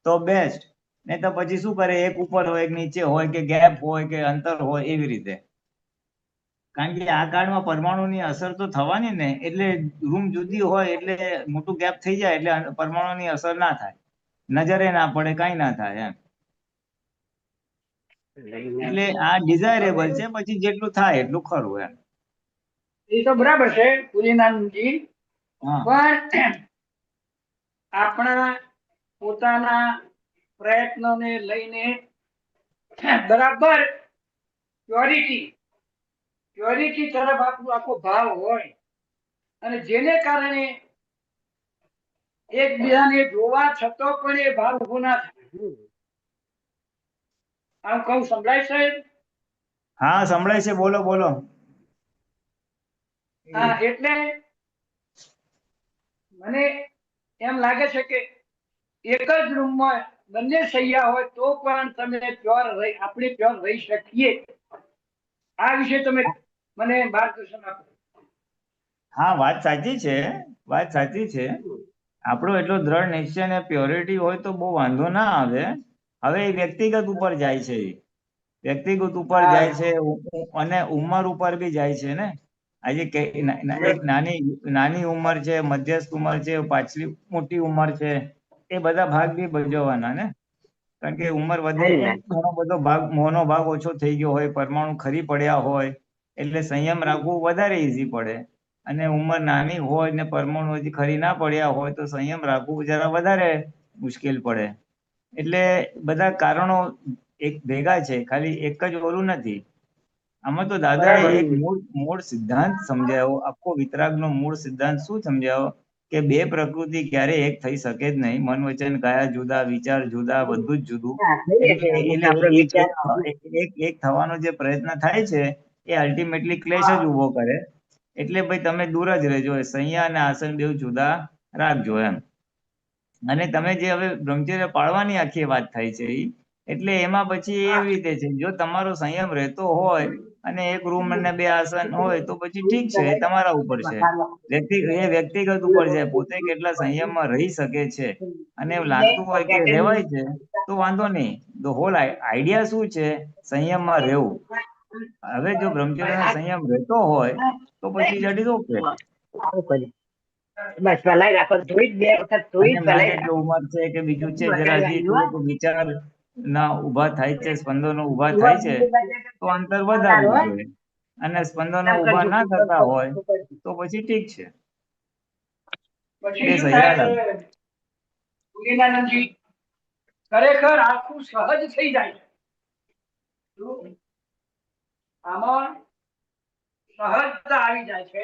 તો બેસ્ટ. નહીં તો પછી શું કરે, એક ઉપર હોય એક નીચે હોય કે ગેપ હોય કે અંતર હોય એવી રીતે. કારણ કે આ કાળમાં પરમાણુની અસર તો થવાની ને, એટલે રૂમ જુદી હોય એટલે મોટું ગેપ થઈ જાય એટલે પરમાણુની અસર ના થાય, નજરે ના પડે, કઈ ના થાય એમ. એટલે આ ડિઝાયરેબલ છે, પછી જેટલું થાય એટલું ખરું એમ. એ તો બરાબર છે પુરીનાથજી, હા પણ આપણા પોતાના પ્રયત્નોને લઈને બરાબર પ્યોરિટી તરફ આપણો આખો ભાવ હોય અને જેને કારણે એકબીજાને જોવા છતાં પણ એ ભાવ ઉભો ના થાય. આમ કહું સંભળાય સાહેબ? હા સંભળાય છે, બોલો બોલો. હા, એટલે મને એમ લાગે છે કે એક જ રૂમમાં બંને શૈયા હોય તો પણ તમે આપણે પ્યોર રહી શકીએ. આ વિશે તમે મને માર્ગદર્શન આપો. હા, વાત સાચી છે, વાત સાચી છે. આપણો એટલો દ્રઢ નિશ્ચય ને પ્યોરિટી હોય તો બહુ વાંધો ના આવે. હવે એ વ્યક્તિગત ઉપર જાય છે, વ્યક્તિગત ઉપર જાય છે અને ઉંમર ઉપર બી જાય છે ને. આજે એક નાની ઉંમર છે, મધ્યસ્થ ઉંમર છે, પાછલી મોટી ઉંમર છે, એ બધા ભાગ બી ભજવવાના ને. કારણ કે ઉંમર વધે ઘણો બધો ભાગ મોહનો ભાગ ઓછો થઈ ગયો હોય, પરમાણુ ખરી પડ્યા હોય, એટલે સંયમ રાખવું વધારે ઈઝી પડે. અને ઉંમર નાની હોય ને પરમાણુ હજી ખરી ના પડ્યા હોય તો સંયમ રાખવું જરા વધારે મુશ્કેલ પડે. એટલે બધા કારણો એક ભેગા છે, ખાલી એક જ ઓલું નથી. આમાં તો દાદાએ એક મૂળ સિદ્ધાંત સમજાયો, આખો વિતરાગનો મૂળ સિદ્ધાંત શું સમજાયો કે બે પ્રકૃતિ ક્યારે એક થઈ શકે જ નહીં. મન વચન કાયા જુદા, વિચાર જુદા, બધું જ જુદું. એક થવાનો જે પ્રયત્ન થાય છે એ અલ્ટિમેટલી ક્લેશ જ ઉભો કરે. એટલે ભાઈ તમે દૂર જ રહેજો, સૈયા અને આસન બેવ જુદા રાખજો એમ. અને તમે જે હવે બ્રહ્મચર્ય પાળવાની આખી વાત થાય છે એટલે એમાં પછી એવી રીતે છે, જો તમારો સંયમ રહેતો હોય અને એક રૂમ અને 2 આસન હોય તો પછી ઠીક છે, એ તમારા ઉપર છે. એ વ્યક્તિગત ઉપર છે, પોતે કેટલા સંયમમાં રહી શકે છે. અને એવું લાગતું હોય કે રહેવાય છે તો વાંધો નહીં. ધ હોલ આઈડિયા શું છે? સંયમમાં રહેવું. હવે જો બ્રહ્મચર્યનો સંયમ રહેતો હોય તો પછી જડી ઓકે. બસ ભલાઈ રાખો, ધોઈ જ 2 વખત ધોઈ અને જ લાગે ભલાઈ કે ઉંમર છે કે બીજું છે, જરા હજી થોડુંક વિચાર ના ઉભા થાય છે, સ્પંદનો ઉભા થાય છે તો અંતર વધારવું જોઈએ. અને સ્પંદનો ઉભા ના થતા હોય તો પછી ઠીક છે. પછી બે શું થાય સહયારા. છે સૂર્યનારાયણજી, ખરેખર આખું સહજ થઈ જાય છે. શું? આમાં સહજતા આવી જાય છે,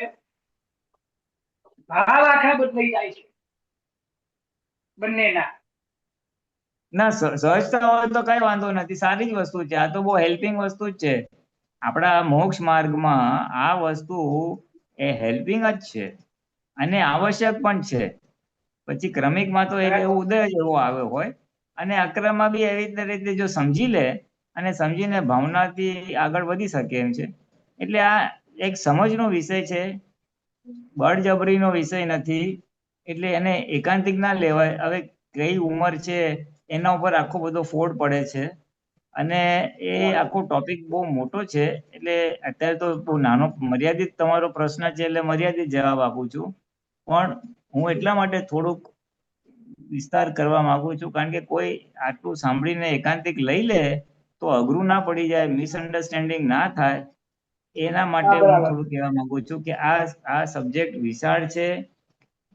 ભાવ આખા બદલાઈ જાય છે બંનેના. ના, સહજતા હોય તો કઈ વાંધો નથી, સારી જ વસ્તુ છે. આ તો બહુ હેલ્પિંગ વસ્તુ જ છે. આપણા મોક્ષ માર્ગમાં આ વસ્તુ એ હેલ્પિંગ જ છે અને આવશ્યક પણ છે. પછી ક્રમિકમાં તો એક એવું ઉદય જ એવો આવ્યો હોય અને અક્રમમાં બી એવી રીતે જો સમજી લે અને સમજીને ભાવનાથી આગળ વધી શકે એમ છે. એટલે આ એક સમજનો વિષય છે, બળજબરીનો વિષય નથી. એટલે એને એકાંતિક ના લેવાય. હવે કઈ ઉંમર છે એના ઉપર આખો બધો ફોડ પડે છે અને એ આખો ટોપિક બહુ મોટો છે. એટલે અત્યારે તો બહુ નાનો મર્યાદિત તમારો પ્રશ્ન છે એટલે મર્યાદિત જવાબ આપું છું. પણ હું એટલા માટે થોડુંક વિસ્તાર કરવા માંગુ છું કારણ કે કોઈ આટલું સાંભળીને એકાંતિક લઈ લે તો અઘરું ના પડી જાય, મિસઅન્ડરસ્ટેન્ડિંગ ના થાય. એના માટે હું થોડું કહેવા માંગુ છું કે આ સબ્જેક્ટ વિશાળ છે.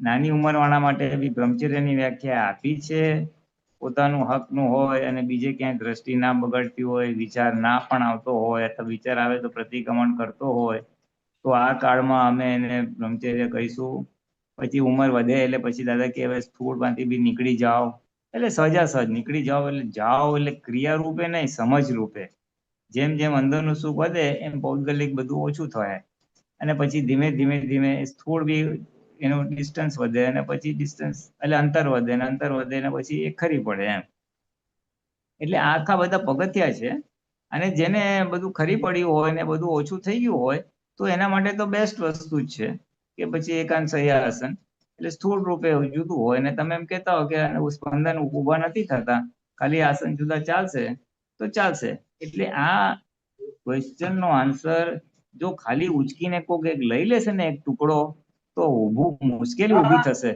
નાની ઉંમર વાળા માટે બી બ્રહ્મચર્યની વ્યાખ્યા આપી છે. પોતાનું હકનું હોય અને બીજે ક્યાંય દ્રષ્ટિ ના બગડતી હોય, વિચાર ના પણ આવતો હોય અથવા વિચાર આવે તો પ્રતિક્રમણ કરતો હોય તો આ કાળમાં અમે એને બ્રહ્મચર્ય કહીશું. પછી ઉંમર વધે એટલે પછી દાદા કે હવે સ્થૂળમાંથી બી નીકળી જાઓ, એટલે સહજાસહજ નીકળી જાઓ. એટલે જાઓ એટલે ક્રિયા રૂપે નહીં, સમજ રૂપે. જેમ જેમ અંદરનું સુખ વધે એમ પૌદ્ગલિક બધું ઓછું થાય અને પછી ધીમે ધીમે ધીમે સ્થૂળ બી એનું ડિસ્ટન્સ વધે અને પછી ડિસ્ટન્સ એટલે અંતર વધે ને અંતર વધે ને પછી એ ખરી પડે એમ. એટલે આખા બધા પગથિયા છે અને જેને બધું ખરી પડ્યું હોય ને બધું ઓછું થઈ ગયું હોય તો એના માટે તો બેસ્ટ વસ્તુ જ છે કે પછી એકાંત શય્યાસન. એટલે સ્થૂળ રૂપે જુદું હોય ને તમે એમ કહેતા હો કે સ્પંદન ઊભા નથી થતા, ખાલી આસન જુદા ચાલશે તો ચાલશે. એટલે આ ક્વેશ્ચન નો આન્સર જો ખાલી ઉચકીને કોક એક લઈ લેશે ને એક ટુકડો તો મુશ્કેલી ઊભી થશે.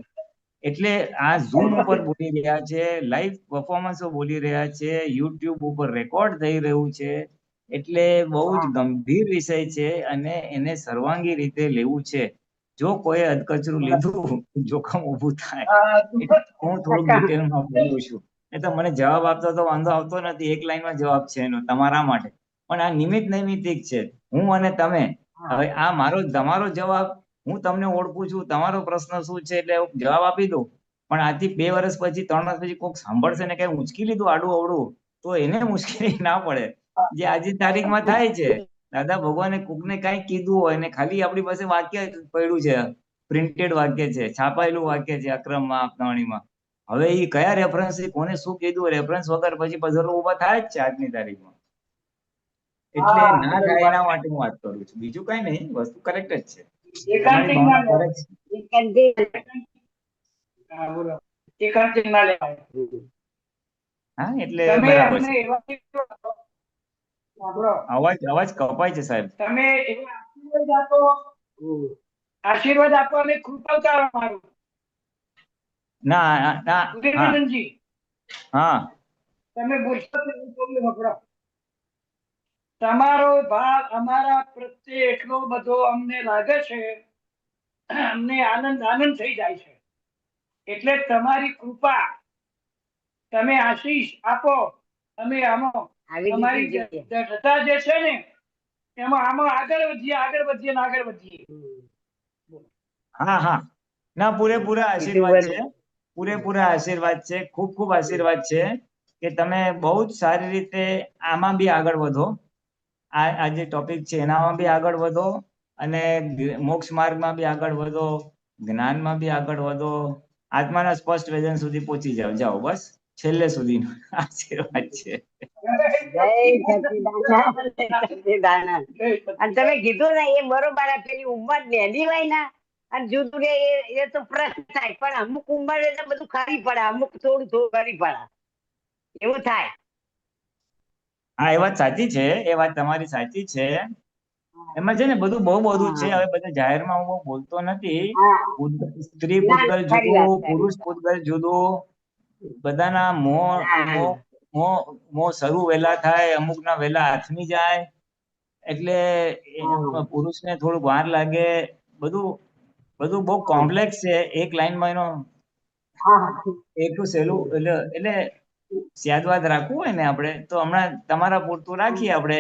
એટલે આ ઝૂમ ઉપર બોલી રહ્યા છે, લાઈવ પરફોર્મન્સો બોલી રહ્યા છે, યુટ્યુબ ઉપર રેકોર્ડ થઈ રહ્યું છે. એટલે બહુ જ ગંભીર વિષય છે અને એને સર્વાંગી રીતે લેવું છે. જો કોઈ અધકચરું લીધું જોખમ ઊભું થાય. એટલે હું થોડુંક ડિટેલમાં બોલું છું. એ તો મને જવાબ આપતો તો વાંધો આવતો નથી, એક લાઈનમાં જવાબ છે એનો તમારા માટે. પણ આ નિમિત્ત નૈમિત્તિક છે, હું અને તમે. હવે આ મારો તમારો જવાબ, હું તમને ઓળખું છું, તમારો પ્રશ્ન શું છે એટલે જવાબ આપી દઉં. પણ આજથી 2 વર્ષ પછી 3 વર્ષ પછી કોઈક સાંભળશે ને કઈ ઉંચકી લીધું આડું અવળું તો એને મુશ્કેલી ના પડે. જે આજની તારીખમાં થાય છે, દાદા ભગવાને કોકને કઈ કીધું હોય ને ખાલી આપણી પાસે વાક્ય પડ્યું છે, પ્રિન્ટેડ વાક્ય છે, છાપાયેલું વાક્ય છે અક્રમમાં આપનાવણીમાં. હવે એ કયા રેફરન્સ કોને શું કીધું, રેફરન્સ વગર પછી પઝલો ઉભા થાય જ છે આજની તારીખમાં. એટલે ના થાય એના માટે હું વાત કરું છું, બીજું કઈ નહીં, વસ્તુ કરેક્ટ જ છે. એકાંતિક ભાવના ના correct છે. હા, બોલો. એકાંતિક ના લેવાય. હા એટલે તમે બરાબર અમને છે. એવા સાંભળો, અવાજ કપાય છે સાહેબ. તમે એવા આશીર્વાદ આપો અને કૃપા ઉતારો મારું. ના ના હા ઉદયનંદનજી, હા તમે બોલશો તો હું બોલું, સાંભળો. તમારો ભાવ અમારા પ્રત્યે એટલો બધો અમને લાગે છે, અમને આનંદ થઈ જાય છે. એટલે તમારી કૃપા, તમે આશીષ આપો, અમે આમાં તમારી દ્રઢતા જે છે ને એમાં આમાં આગળ વધીએ ને આગળ વધીએ. હા હા ના પૂરેપૂરા આશીર્વાદ છે. પૂરેપૂરા આશીર્વાદ છે. ખૂબ ખૂબ આશીર્વાદ છે કે તમે બહુ જ સારી રીતે આમાં બી આગળ વધો. આ જે ટોપિક છે એનામાં બી આગળ વધો અને મોક્ષ માર્ગમાં બી આગળ વધો, જ્ઞાનમાં બી આગળ વધો, આત્માના સ્પષ્ટ વેદન સુધી પહોંચી જાઓ બસ છેલ્લે સુધી આશીર્વાદ છે. અને તમે કીધું ને એ બરોબર, પેલી ઉંમર વહેલી હોય ને અને જુદું રે એ તો પ્રશ્ન થાય, પણ અમુક ઉંમર એટલે બધું ખરી પડે, અમુક થોડું ખરી પડે, એવું થાય. હા એ વાત સાચી છે, એ વાત તમારી સાચી છે. એમાં છે ને બધું બહુ બધું છે. હવે બધા જાહેરમાં હું બહુ બોલતો નથી. સ્ત્રી ના પૂતગલ ખરી વાત, જુદું, ખરી પુરુષ વાત. પૂતગલ જુદું. બધાના હા. મોં શરૂ વહેલા થાય, અમુક ના વહેલા હાથમી જાય. એટલે પુરુષને થોડુંક વાર લાગે. બધું બહુ કોમ્પ્લેક્સ છે. એક લાઈનમાં એનો એટલું સહેલું એટલે યાદવાદ રાખવું હોય ને આપણે તો હમણાં તમારા પૂરતું રાખીએ આપણે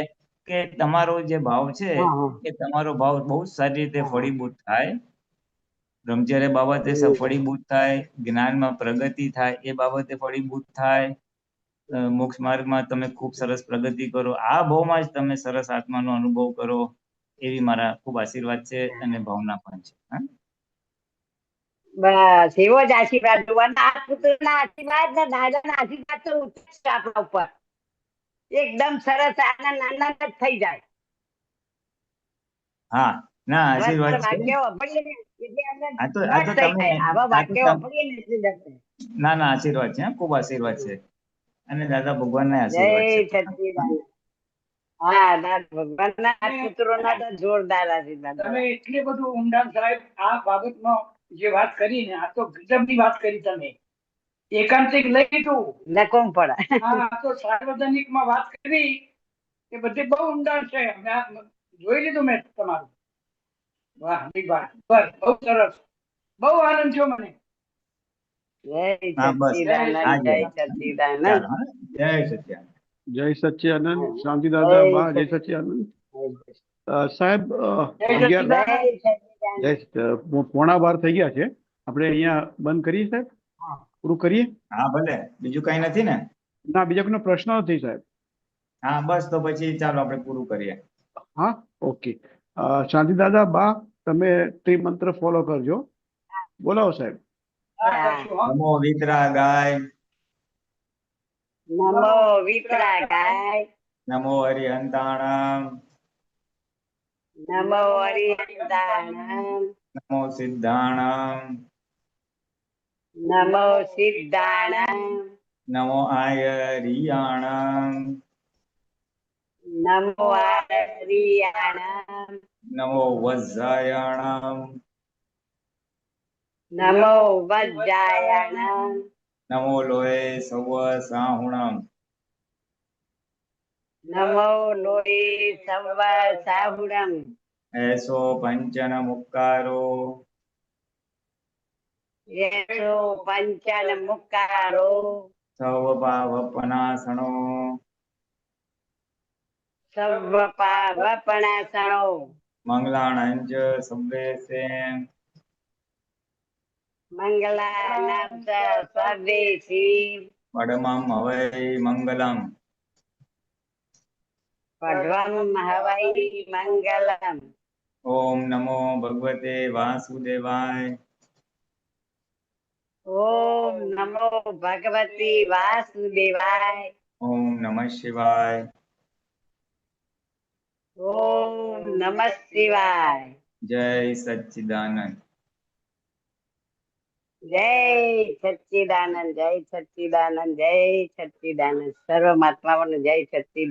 કે તમારો જે ભાવ છે એ તમારો ભાવ બહુ સારી રીતે ફળીભૂત થાય, બ્રહ્મચર્ય બાબતે ફળીભૂત થાય, જ્ઞાનમાં પ્રગતિ થાય એ બાબતે ફળીભૂત થાય, મોક્ષ માર્ગમાં તમે ખૂબ સરસ પ્રગતિ કરો, આ ભાવમાં જ તમે સરસ આત્માનો અનુભવ કરો, એવી મારા ખૂબ આશીર્વાદ છે અને ભાવના પણ છે. હા બસ એવો જ આશીર્વાદ જોવાના. આ પુત્રના આશીર્વાદ ને દાદાના આશીર્વાદ તો ઉતરે છે આપણા ઉપર, એકદમ સરસ આનંદ જ થઈ જાય. હા ના આશીર્વાદ છે. વાક્ય વાપરીએ ને એટલે આપણે આ તો બસ થઈ તમે જાય. આવા વાક્ય વાપરીએ ને એટલે જશે. ના આશીર્વાદ છે, ખૂબ આશીર્વાદ છે અને દાદા ભગવાનના જય આશીર્વાદ છે. સચ્ચિદાનંદ. હા, ભગવાનના પુત્રોના તો જોરદાર આશીર્વાદ. તમે એટલી બધું ઊંડાણ સાહેબ આ બાબતમાં જે વાત કરી ને, આ તો ગજબની વાત કરી તમે. એકાંતિક લઈ લીધું, લખવું પડે. આ તો સાર્વજનિક માં વાત કરી એ બધી બહુ ઊંડાણ છે. જોઈ લીધું મેં તમારું. વાહ વાહ, બસ બહુ સરસ, બહુ આનંદ થયો મને. જય હા બસ સચ્ચિદાનંદ, આજે જય સચ્ચિદાનંદ. ચાલો હા જય સત્યાનંદ. જય સચ્ચિદાનંદ, શાંતિ દાદા, બા જય સચ્ચિદાનંદ. સાહેબ જય 11 સચ્ચિદાનંદ. પોણા 12 થઈ ગયા છે. આપણે અહીંયા બંધ કરીએ સાહેબ, પૂરું કરીએ. હા ભલે, બીજું કઈ નથી ને? ના, બીજા કોઈનો પ્રશ્ન નથી સાહેબ. હા બસ તો પછી ચાલો આપણે પૂરું કરીએ. હા, ઓકે. શાંતિ દાદા, બા તમે ત્રિમંત્ર ફોલો કરજો. બોલાવો સાહેબ. હા, કરશું, હો. નમો વિતરાગાય, નમો વિતરાગાય, નમો હરિહંતાણમ, નમો હરિહંતાણમ, નમો સિદ્ધાણમ, નમો સિદ્ધાણમ, નમો આયરિયાણમ, નમો આર્યાણમ, નમો વજ્જાયણમ, નમો વજ્જાયણમ, નમો લોહે સવ સાહુણમ, નમો લોહી સવ સાહુરમ, એસો પંચન મુક્કારો, યેસો પંચન મુક્કારો, સવ પાવપનાસણો, સર્વ પાવપણાસણો, મંગલાણંચ સબ્બેસે, મંગલાનામ સર્વેસી, પડમમ હવૈ મંગલમ, પડ્વમ હવૈ મંગલમ. ઓમ નમો ભગવતે વાસુદેવાય, ઓમ નમો ભગવતી વાસુદેવાય, ઓમ નમઃ શિવાય, ઓમ નમઃ શિવાય. જય સચ્ચિદાનંદ. જય સચ્ચિદાનંદ, જય સચ્ચિદાનંદ, જય સચ્ચિદાનંદ. સર્વ મહાત્માઓને જય સચ્ચિદાનંદ.